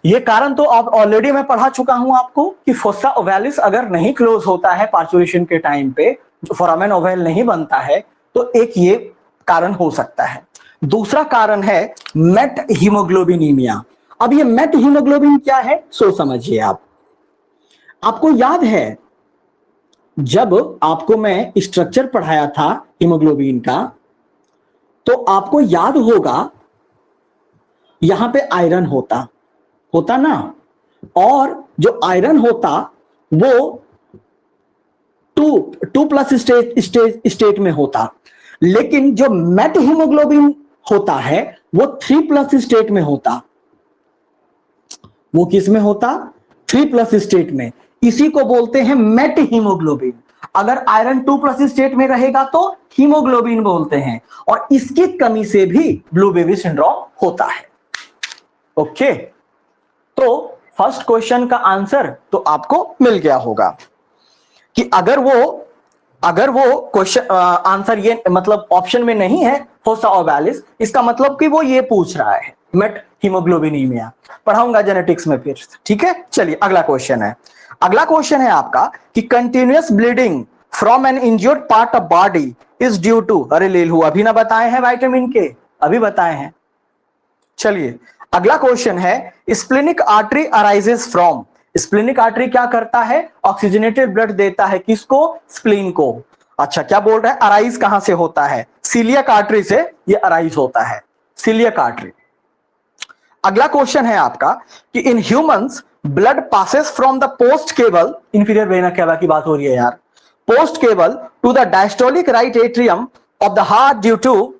ये कारण तो आप ऑलरेडी मैं पढ़ा चुका हूं आपको कि फोस्सा ओवैलिस अगर नहीं क्लोज होता है पार्चुरेशन के टाइम पे, जो फोरामेन ओवैल नहीं बनता है, तो एक ये कारण हो सकता है। दूसरा कारण है मेट हीमोग्लोबिनीमिया। अब ये मेट हीमोग्लोबिन क्या है सो समझिए आप। आपको याद है जब आपको मैं स्ट्रक्चर पढ़ाया था हीमोग्लोबिन का, तो आपको याद होगा यहां पे आयरन होता ना, और जो आयरन होता वो टू प्लस स्टेट में होता, लेकिन जो मेट हीमोग्लोबिन होता है वो 3+ स्टेट में होता। वो किस में होता? 3+ स्टेट में। इसी को बोलते हैं मेट हीमोग्लोबिन। अगर आयरन 2+ स्टेट में रहेगा तो हीमोग्लोबिन बोलते हैं, और इसकी कमी से भी ब्लू बेबी सिंड्रोम होता है। ओके, तो फर्स्ट क्वेश्चन का आंसर तो आपको मिल गया होगा कि अगर वो क्वेश्चन आंसर ये मतलब ऑप्शन में नहीं है फोस्सा ओवैलिस, इसका मतलब कि वो ये पूछ रहा है मेट हीमोग्लोबिनीमिया। पढ़ाऊंगा जेनेटिक्स में फिर, ठीक है। चलिए अगला क्वेश्चन है आपका कि continuous bleeding from an injured part of body is due to, अरे ले लू, अभी ना बताए हैं विटामिन के, अभी बताए हैं। चलिए अगला क्वेश्चन है splenic artery arises from. Splenic artery क्या करता है? ऑक्सीजनेटेड ब्लड देता है किसको? स्प्लीन को। अच्छा, क्या बोल रहा है अराइज कहां से होता है? सीलियक आर्टरी से ये अराइज होता है, सीलियक आर्टरी। अगला क्वेश्चन है आपका कि in humans blood passes from the post caval, inferior vena cava की बात हो रही है यार, post caval to the diastolic right atrium of the heart due to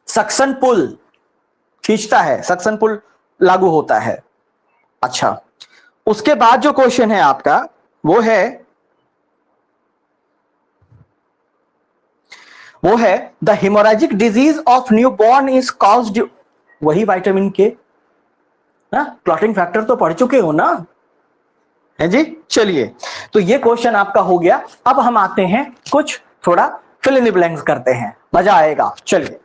suction pull, खींचता है, सक्शन पुल लागू होता है। अच्छा, उसके बाद जो क्वेश्चन है आपका वो है the haemorrhagic disease of new born is caused, वही विटामिन के ना, क्लॉटिंग फैक्टर तो पढ़ चुके हो ना, है जी। चलिए, तो ये क्वेश्चन आपका हो गया। अब हम आते हैं कुछ थोड़ा फिल इन द ब्लैंक्स करते हैं, मजा आएगा। चलिए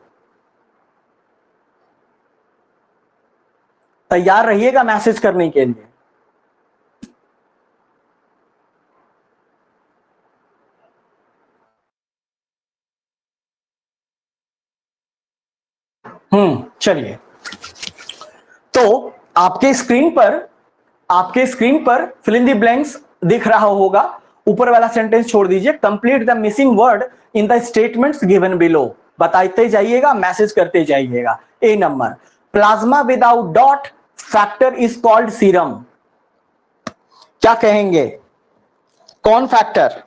तैयार रहिएगा मैसेज करने के लिए। चलिए, तो आपके स्क्रीन पर फिल इन द ब्लैंक्स दिख रहा होगा। ऊपर वाला सेंटेंस छोड़ दीजिए, complete the missing word in the statements given below. बताते जाइएगा, मैसेज करते जाइएगा। A number, plasma without dot factor is called serum. क्या कहेंगे? कौन फैक्टर?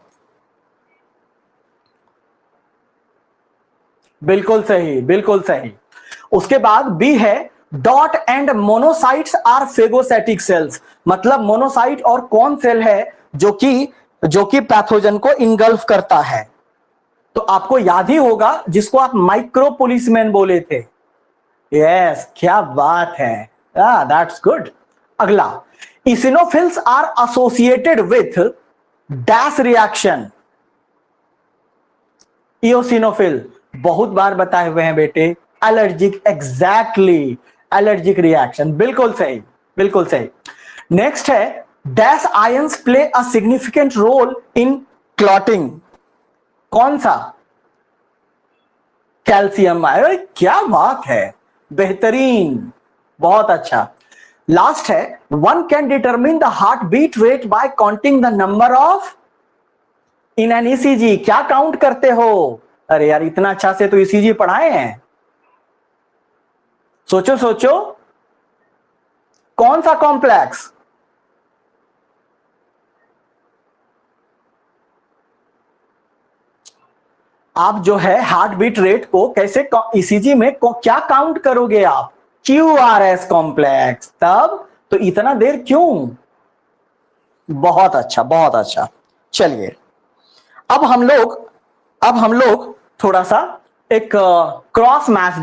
बिल्कुल सही, बिल्कुल सही। उसके बाद बी है dot and monocytes are phagocytic cells. मतलब मोनोसाइट और कौन सेल है जो कि पैथोजन को इंगल्फ करता है? तो आपको याद ही होगा जिसको आप माइक्रो पुलिसमैन बोले थे। यस, क्या बात है, दैट्स गुड। अगला, eosinophils are associated with dash reaction. Eosinophil बहुत बार बताए हुए हैं बेटे, एलर्जिक, एग्जैक्टली, एलर्जिक रिएक्शन, बिल्कुल सही, बिल्कुल सही। नेक्स्ट है dash ions play a significant role in clotting. कौन सा? Calcium ion. क्या बात है, बेहतरीन, बहुत अच्छा। लास्ट है one can determine the heart beat rate by counting the number of in an ECG. क्या काउंट करते हो? अरे यार, इतना अच्छा से तो ईसीजी पढ़ाए हैं। सोचो सोचो, कौन सा कॉम्प्लेक्स? आप जो है हार्ट बीट रेट को कैसे ईसीजी में क्या काउंट करोगे आप? QRS complex. तब तो इतना देर क्यों? बहुत अच्छा, बहुत अच्छा। चलिए, अब हम लोग थोड़ा सा एक क्रॉस मैच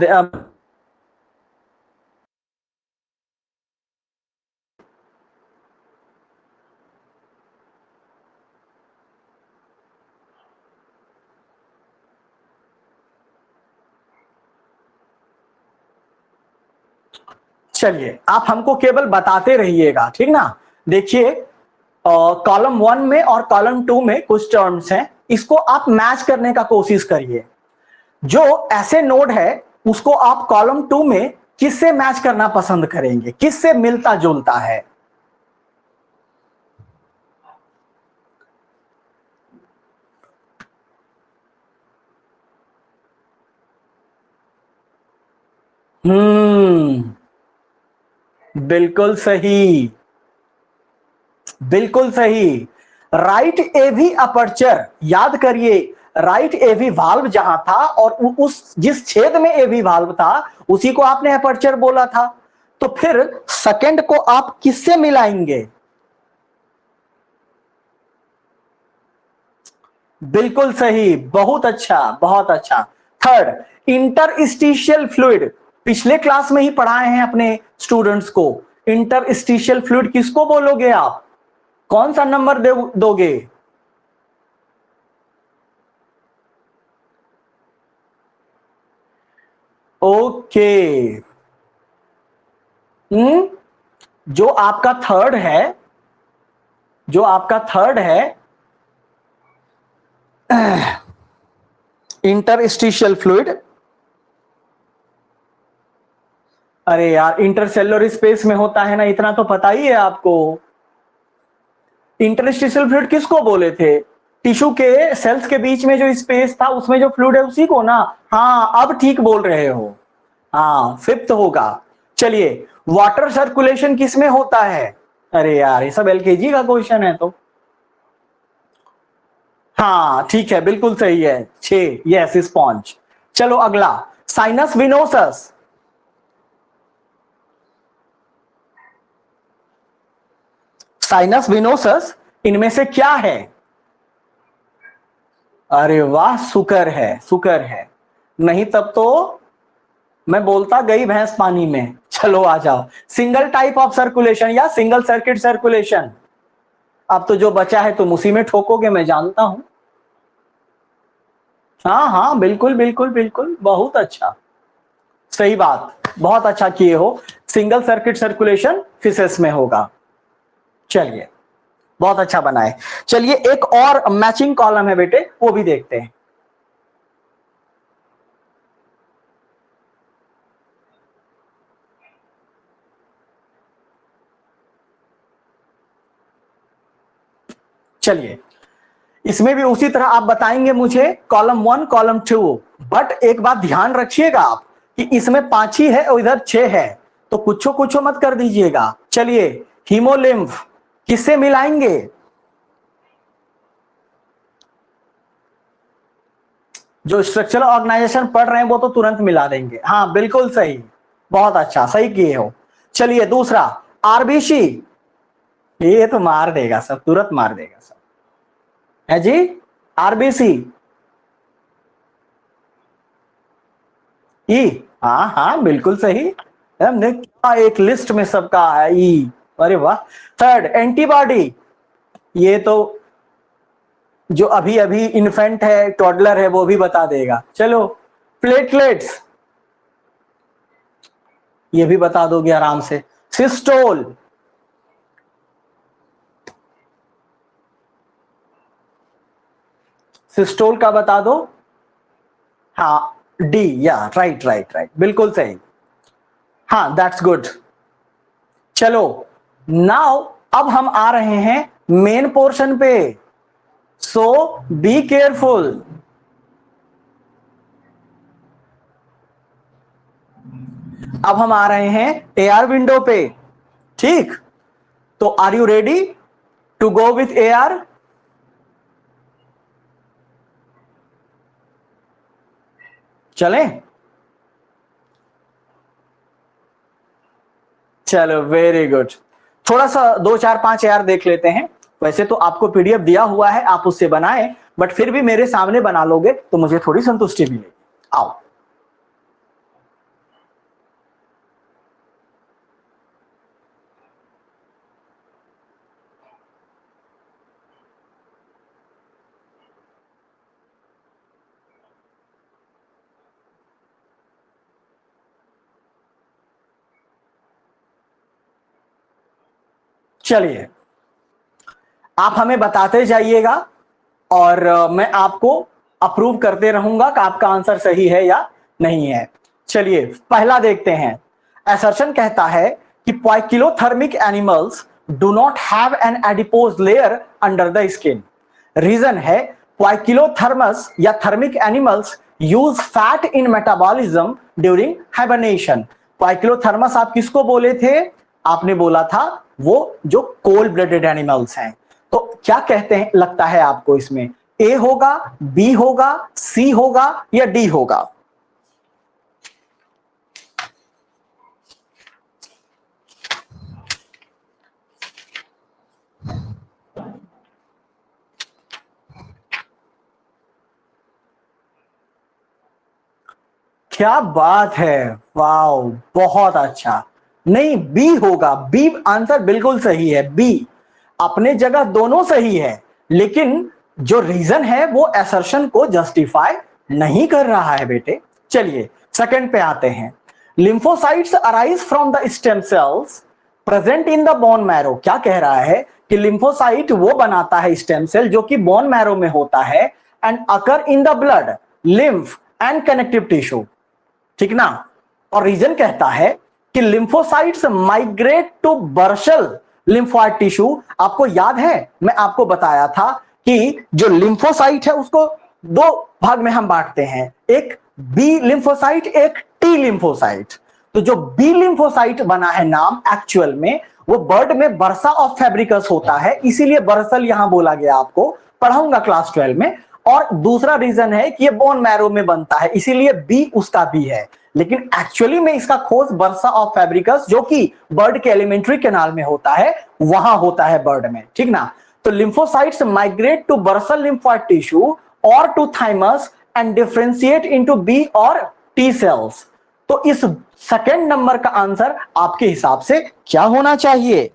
चलिए आप हमको केवल बताते रहिएगा, ठीक ना। देखिए कॉलम 1 में और कॉलम 2 में कुछ टर्म्स हैं, इसको आप मैच करने का कोशिश करिए। जो ऐसे नोड है उसको आप कॉलम 2 में किससे मैच करना पसंद करेंगे, किससे मिलता जुलता है। बिल्कुल सही, बिल्कुल सही। राइट एवी अपर्चर, याद करिए, राइट एवी वाल्व जहां था और उस जिस छेद में एवी वाल्व था उसी को आपने अपर्चर बोला था। तो फिर सेकंड को आप किससे मिलाएंगे। बिल्कुल सही, बहुत अच्छा, बहुत अच्छा। थर्ड, इंटरस्टिशियल फ्लूइड, पिछले क्लास में ही पढ़ाए हैं अपने स्टूडेंट्स को। इंटरस्टिशियल फ्लूइड किसको बोलोगे आप, कौन सा नंबर दोगे। ओके। हम्म जो आपका थर्ड है, जो आपका थर्ड है इंटरस्टिशियल फ्लूइड, अरे यार इंटरसेलुलर स्पेस में होता है ना, इतना तो पता ही है आपको। इंटरस्टिशियल फ्लूइड किसको बोले थे, टिश्यू के सेल्स के बीच में जो स्पेस था उसमें जो फ्लूइड है उसी को ना। हाँ अब ठीक बोल रहे हो। हाँ फिफ्थ होगा। चलिए, वाटर सर्कुलेशन किसमें होता है। अरे यार ये सब एलकेजी का क्वेश्चन है तो। हाँ ठीक है, बिल्कुल सही है, 6, यस स्पॉन्ज। चलो अगला, साइनस विनोसस। साइनस विनोसस इनमें से क्या है। अरे वाह, शुक्र है, शुक्र है, नहीं तब तो मैं बोलता गई भैंस पानी में। चलो आ जाओ, सिंगल टाइप ऑफ सर्कुलेशन या सिंगल सर्किट सर्कुलेशन। अब तो जो बचा है तुम उसी में ठोकोगे, मैं जानता हूं। हाँ हाँ बिल्कुल बिल्कुल बिल्कुल, बहुत अच्छा, सही बात, बहुत अच्छा किए हो। सिंगल सर्किट सर्कुलेशन फिसेस में होगा। चलिए, बहुत अच्छा बना है। चलिए एक और मैचिंग कॉलम है बेटे, वो भी देखते हैं। चलिए, इसमें भी उसी तरह आप बताएंगे मुझे कॉलम 1 कॉलम 2। बट एक बात ध्यान रखिएगा आप कि इसमें 5 ही है और इधर 6 है, तो कुछो कुछो मत कर दीजिएगा। चलिए, हीमोलिम्फ किससे मिलाएंगे। जो स्ट्रक्चरल ऑर्गेनाइजेशन पढ़ रहे हैं वो तो तुरंत मिला देंगे, हाँ बिल्कुल सही, बहुत अच्छा, सही किए हो। चलिए दूसरा, आरबीसी, ये तो मार देगा सब, तुरंत मार देगा सब, है जी। आरबीसी, ई, हाँ हाँ बिल्कुल सही। हमने क्या एक लिस्ट में सबका है ई, अरे वाह। थर्ड, एंटीबॉडी, ये तो जो अभी अभी इन्फेंट है, टॉडलर है, वो भी बता देगा। चलो, प्लेटलेट्स, ये भी बता दोगे आराम से। सिस्टोल, सिस्टोल का बता दो। हाँ डी, या राइट राइट राइट, बिल्कुल सही। हाँ दैट्स गुड। चलो, नाउ अब हम आ रहे हैं मेन पोर्शन पे, सो बी केयरफुल। अब हम आ रहे हैं एआर विंडो पे, ठीक। तो are you ready to go with AR. चलें, चलो वेरी गुड। थोड़ा सा 2 4 5 एआर देख लेते हैं। वैसे तो आपको पीडीएफ दिया हुआ है, आप उससे बनाएं, बट फिर भी मेरे सामने बना लोगे तो मुझे थोड़ी संतुष्टि मिलेगी। आओ, चलिए आप हमें बताते जाइएगा और मैं आपको अप्रूव करते रहूंगा कि आपका आंसर सही है या नहीं है। चलिए पहला देखते हैं। असर्शन कहता है कि poikilothermic animals do not have an adipose layer under the skin. Reason है पोइकिलोथर्मस या thermic animals use fat in metabolism during hibernation. Poikilotherms आप किसको बोले थे? आपने बोला था वो जो कोल्ड ब्लडेड एनिमल्स हैं। तो क्या कहते हैं लगता है आपको इसमें? ए होगा, बी होगा, सी होगा या डी होगा? क्या बात है, वाओ बहुत अच्छा। नहीं, बी होगा, बी आंसर बिल्कुल सही है। बी अपने जगह दोनों सही है, लेकिन जो रीजन है वो असर्शन को जस्टिफाई नहीं कर रहा है बेटे। चलिए सेकंड पे आते हैं। Lymphocytes arise from the stem cells present in the bone marrow. क्या कह रहा है कि लिम्फोसाइट वो बनाता है स्टेम सेल जो कि बोन मैरो में होता है and occur in the blood, lymph and connective tissue. ठीक ना? और रीजन कहता है कि lymphocytes migrate to bursal lymphoid tissue. आपको याद है मैं आपको बताया था कि जो लिम्फोसाइट है उसको दो भाग में हम बांटते हैं, एक बी लिम्फोसाइट, एक टी लिम्फोसाइट। तो जो बी लिम्फोसाइट बना है नाम एक्चुअल में वो बर्ड में बर्सा ऑफ फेब्रिकस होता है, इसीलिए बर्सल यहां बोला गया। आपको पढ़ाऊंगा क्लास 12 में। और दूसरा रीजन है कि ये बोन मैरो में बनता है, इसीलिए बी उसका बी है। लेकिन एक्चुअली में इसका खोज बर्सा ऑफ फैब्रिकस जो कि बर्ड के एलिमेंट्री कैनाल में होता है वहां होता है बर्ड में। ठीक ना? तो lymphocytes migrate to bursal lymphoid tissue और to thymus and differentiate into B और टी सेल्स। तो इस सेकेंड नंबर का आंसर आपके हिसाब से क्या होना चाहिए?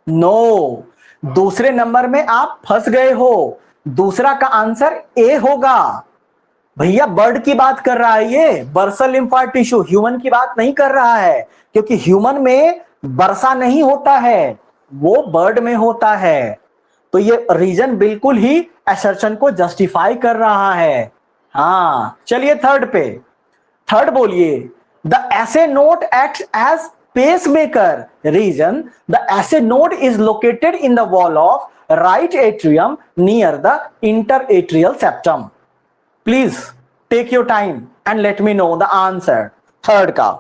नो, दूसरे नंबर में आप फंस गए हो। दूसरा का आंसर ए होगा। भैया बर्ड की बात कर रहा है, ये बर्सल लिम्फोइड टिश्यू, ह्यूमन की बात नहीं कर रहा है, क्योंकि ह्यूमन में बर्सा नहीं होता है, वो बर्ड में होता है। तो ये रीजन बिल्कुल ही असर्शन को जस्टिफाई कर रहा है। हाँ चलिए थर्ड पे। थर्ड बोलिए। The SA node act as pacemaker. Reason: the AC node is located in the wall of right atrium near the interatrial septum. Please take your time and let me know the answer. Third का।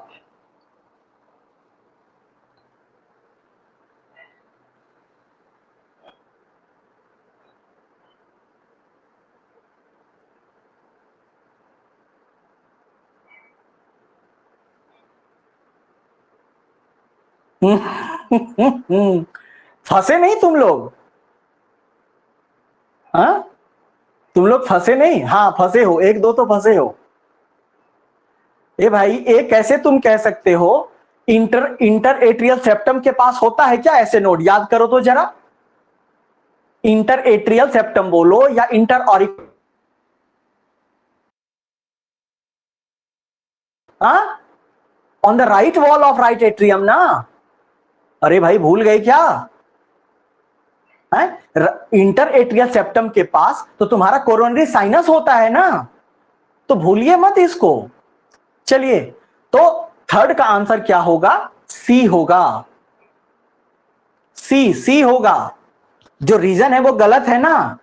फंसे नहीं तुम लोग? हाँ तुम लोग फंसे नहीं? हाँ फंसे हो, एक दो तो फंसे हो। ए भाई ए कैसे तुम कह सकते हो? इंटर एट्रियल सेप्टम के पास होता है क्या ऐसे नोड? याद करो तो जरा। इंटर एट्रियल सेप्टम बोलो या inter Auric, on the right wall of right atrium ना। अरे भाई भूल गए क्या? इंटर एट्रियल सेप्टम के पास तो तुम्हारा कोरोनरी साइनस होता है ना, तो भूलिए मत इसको। चलिए तो थर्ड का आंसर क्या होगा? सी होगा। सी होगा। जो रीजन है वो गलत है ना।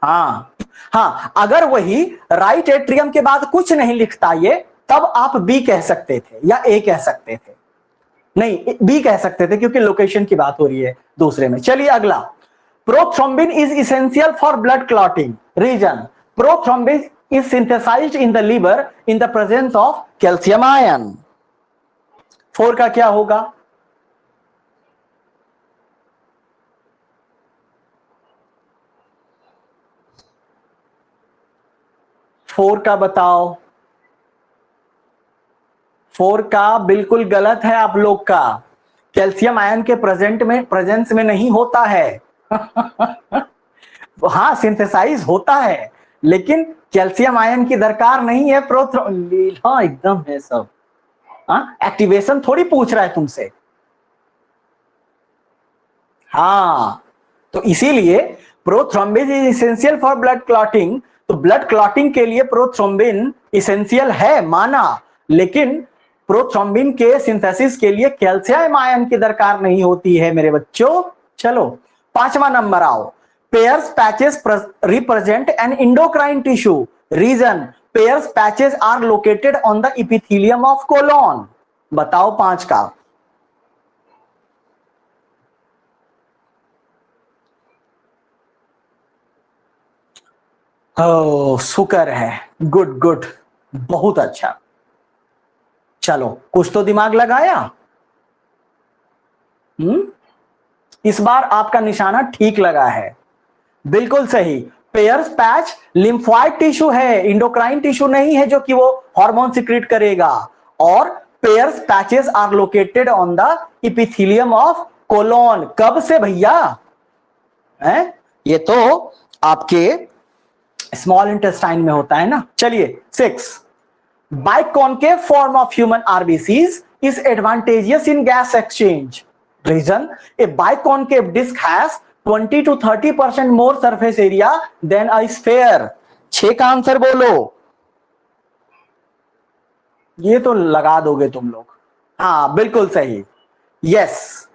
हाँ हाँ, अगर वही राइट एट्रियम के बाद कुछ नहीं लिखता ये, तब आप बी कह सकते थे या ए कह सकते थे। नहीं, बी कह सकते थे क्योंकि लोकेशन की बात हो रही है दूसरे में। चलिए अगला। Prothrombin is essential for blood clotting. Reason: prothrombin is synthesized in the liver in the presence of calcium ion. 4 का क्या होगा? फोर का बताओ। 4 का बिल्कुल गलत है आप लोग का। कैल्शियम आयन के प्रेजेंस में नहीं होता है। हाँ सिंथेसाइज होता है, लेकिन कैल्शियम आयन की दरकार नहीं है प्रोथ्रोम्बिन। हाँ एकदम है सब। एक्टिवेशन थोड़ी पूछ रहा है तुमसे। हाँ, तो इसीलिए prothrombin is essential for blood clotting. तो ब्लड क्लॉटिंग के लिए प्रोथ्रोम्बिन इसेंशियल है, माना, लेकिन प्रोथ्रोम्बिन के सिंथेसिस के लिए कैल्शियम आयन की दरकार नहीं होती है मेरे बच्चों। चलो 5वां नंबर आओ। Peyer's patches represent an endocrine tissue. Reason, Peyer's patches are located on the epithelium of colon. बताओ 5 का। शुक्र है, गुड गुड, बहुत अच्छा। चलो कुछ तो दिमाग लगाया। इस बार आपका निशाना ठीक लगा है, बिल्कुल सही। पेयर्स पैच लिम्फोइड टिश्यू है, इंडोक्राइन टिश्यू नहीं है जो कि वो हार्मोन सिक्रीट करेगा। और Peyer's patches are located on the epithelium of colon. कब से भैया? ये तो आपके स्मॉल इंटेस्टाइन में होता है ना। चलिए 6, biconcave form of human RBCs is advantageous in gas exchange. Reason, a biconcave disc has 20 to 30% more surface area than a sphere. 6 का आंसर बोलो। ये तो लगा दोगे तुम लोग। हाँ बिल्कुल सही, यस।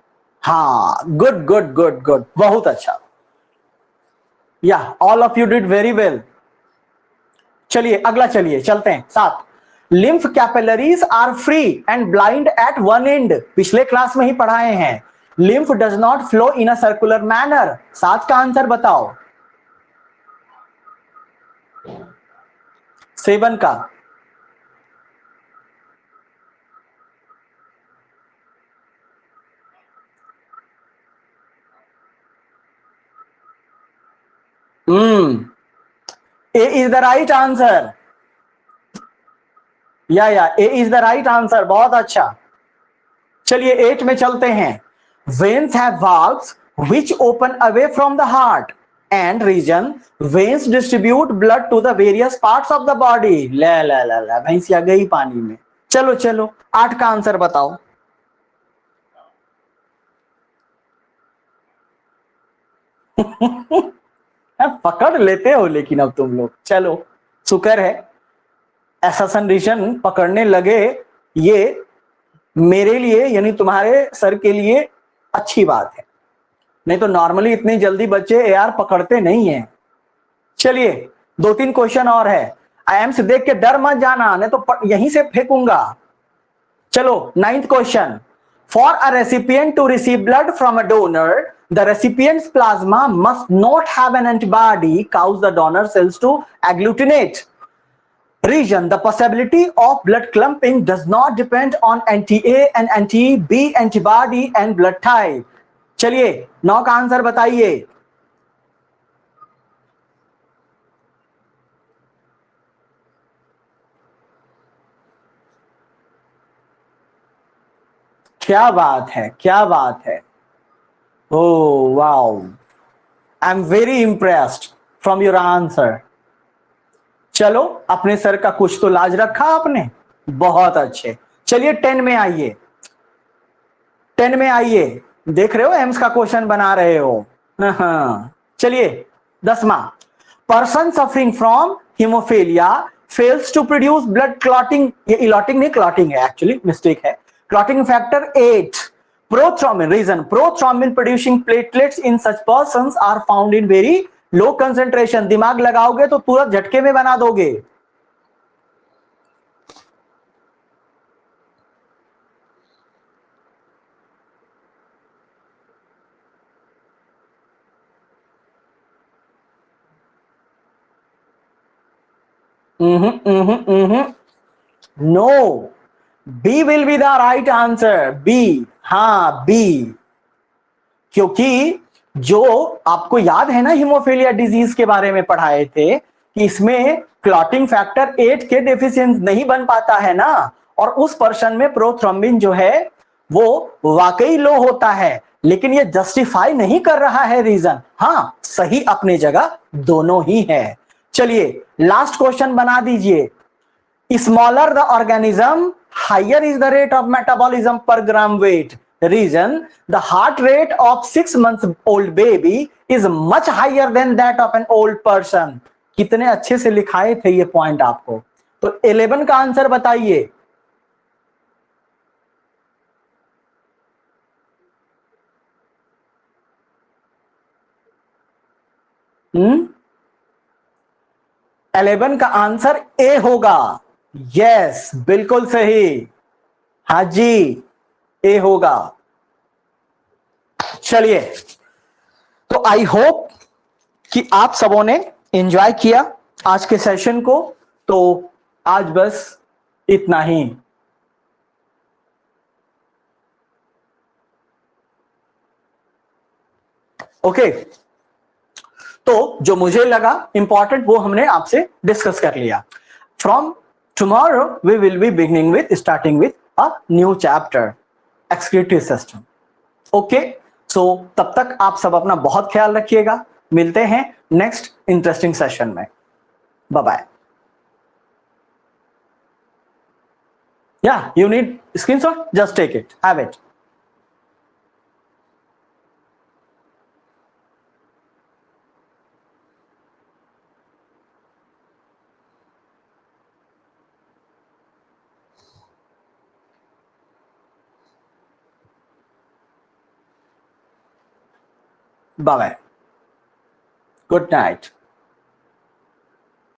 हाँ, गुड गुड गुड गुड, बहुत अच्छा। Yeah all of you did very well. चलिए अगला, चलिए चलते हैं। 7, lymph capillaries are free and blind at one end. पिछले क्लास में ही पढ़ाए हैं। Lymph does not flow in a circular manner. 7 का आंसर बताओ। 7 का। A is the right answer. Yeah A is the right answer, बहुत अच्छा। चलिए 8 में चलते हैं। Veins have valves which open away from the heart and reason, veins distribute blood to the various parts of the body. ले ले ले ले, भैंसिया गई पानी में। चलो चलो 8 का आंसर बताओ। पकड़ लेते हो लेकिन अब तुम लोग। चलो शुक्र है एसेसन रीजन पकड़ने लगे, ये मेरे लिए यानी तुम्हारे सर के लिए अच्छी बात है, नहीं तो नॉर्मली इतनी जल्दी बच्चे यार पकड़ते नहीं है। चलिए 2-3 क्वेश्चन और है। आईएम से देख के डर मत जाना, नहीं तो यहीं से फेंकूंगा। चलो 9th question. For a recipient to receive blood from a donor, the recipient's plasma must not have an antibody cause the donor cells to agglutinate. Region, the possibility of blood clumping does not depend on anti-A and anti-B antibody and blood type. चलिए 9 का answer बताइए। क्या बात है, क्या बात है। Oh wow, I'm very impressed from your answer. चलो अपने सर का कुछ तो लाज रखा आपने, बहुत अच्छे। चलिए 10 में आइए। 10 में आइए, देख रहे हो एम्स का क्वेश्चन बना रहे हो। चलिए 10वां। Person suffering from haemophilia fails to produce blood clotting, ये इलॉटिंग नहीं क्लॉटिंग है, एक्चुअली मिस्टेक है। Clotting factor 8, prothrombin. Reason, prothrombin producing platelets in such persons are found in very low concentration. दिमाग लगाओगे तो तुरंत झटके में बना दोगे। No, B will be the right answer. B, हाँ बी। क्योंकि जो आपको याद है ना हीमोफीलिया डिजीज के बारे में पढ़ाए थे कि इसमें क्लॉटिंग फैक्टर 8 के डेफिशिएंट नहीं बन पाता है ना, और उस पर्सन में प्रोथ्रोम्बिन जो है वो वाकई लो होता है, लेकिन ये जस्टिफाई नहीं कर रहा है रीजन। हाँ सही अपने जगह दोनों ही है। चलिए लास्ट क्वेश्चन बना दीजिए। Smaller the organism higher is the rate of metabolism per gram weight. Reason, the heart rate of 6 months old baby is much higher than that of an old person. कितने अच्छे से लिखाए थे ये point आपको. तो 11 का आंसर बताइए. हम्म, 11 का आंसर ए होगा. यस, बिल्कुल सही. हाँ जी, ए होगा. चलिए, तो आई होप कि आप सबों ने एंजॉय किया आज के सेशन को. तो आज बस इतना ही. ओके, तो जो मुझे लगा इंपॉर्टेंट वो हमने आपसे डिस्कस कर लिया. From tomorrow we will be beginning with starting with a new chapter, excretory system. Okay, so तब तक आप सब अपना बहुत ख्याल रखिएगा. मिलते हैं नेक्स्ट इंटरेस्टिंग सेशन में. Bye bye. Yeah, you need screenshot? Just take it. Have it. Bye bye. Good night.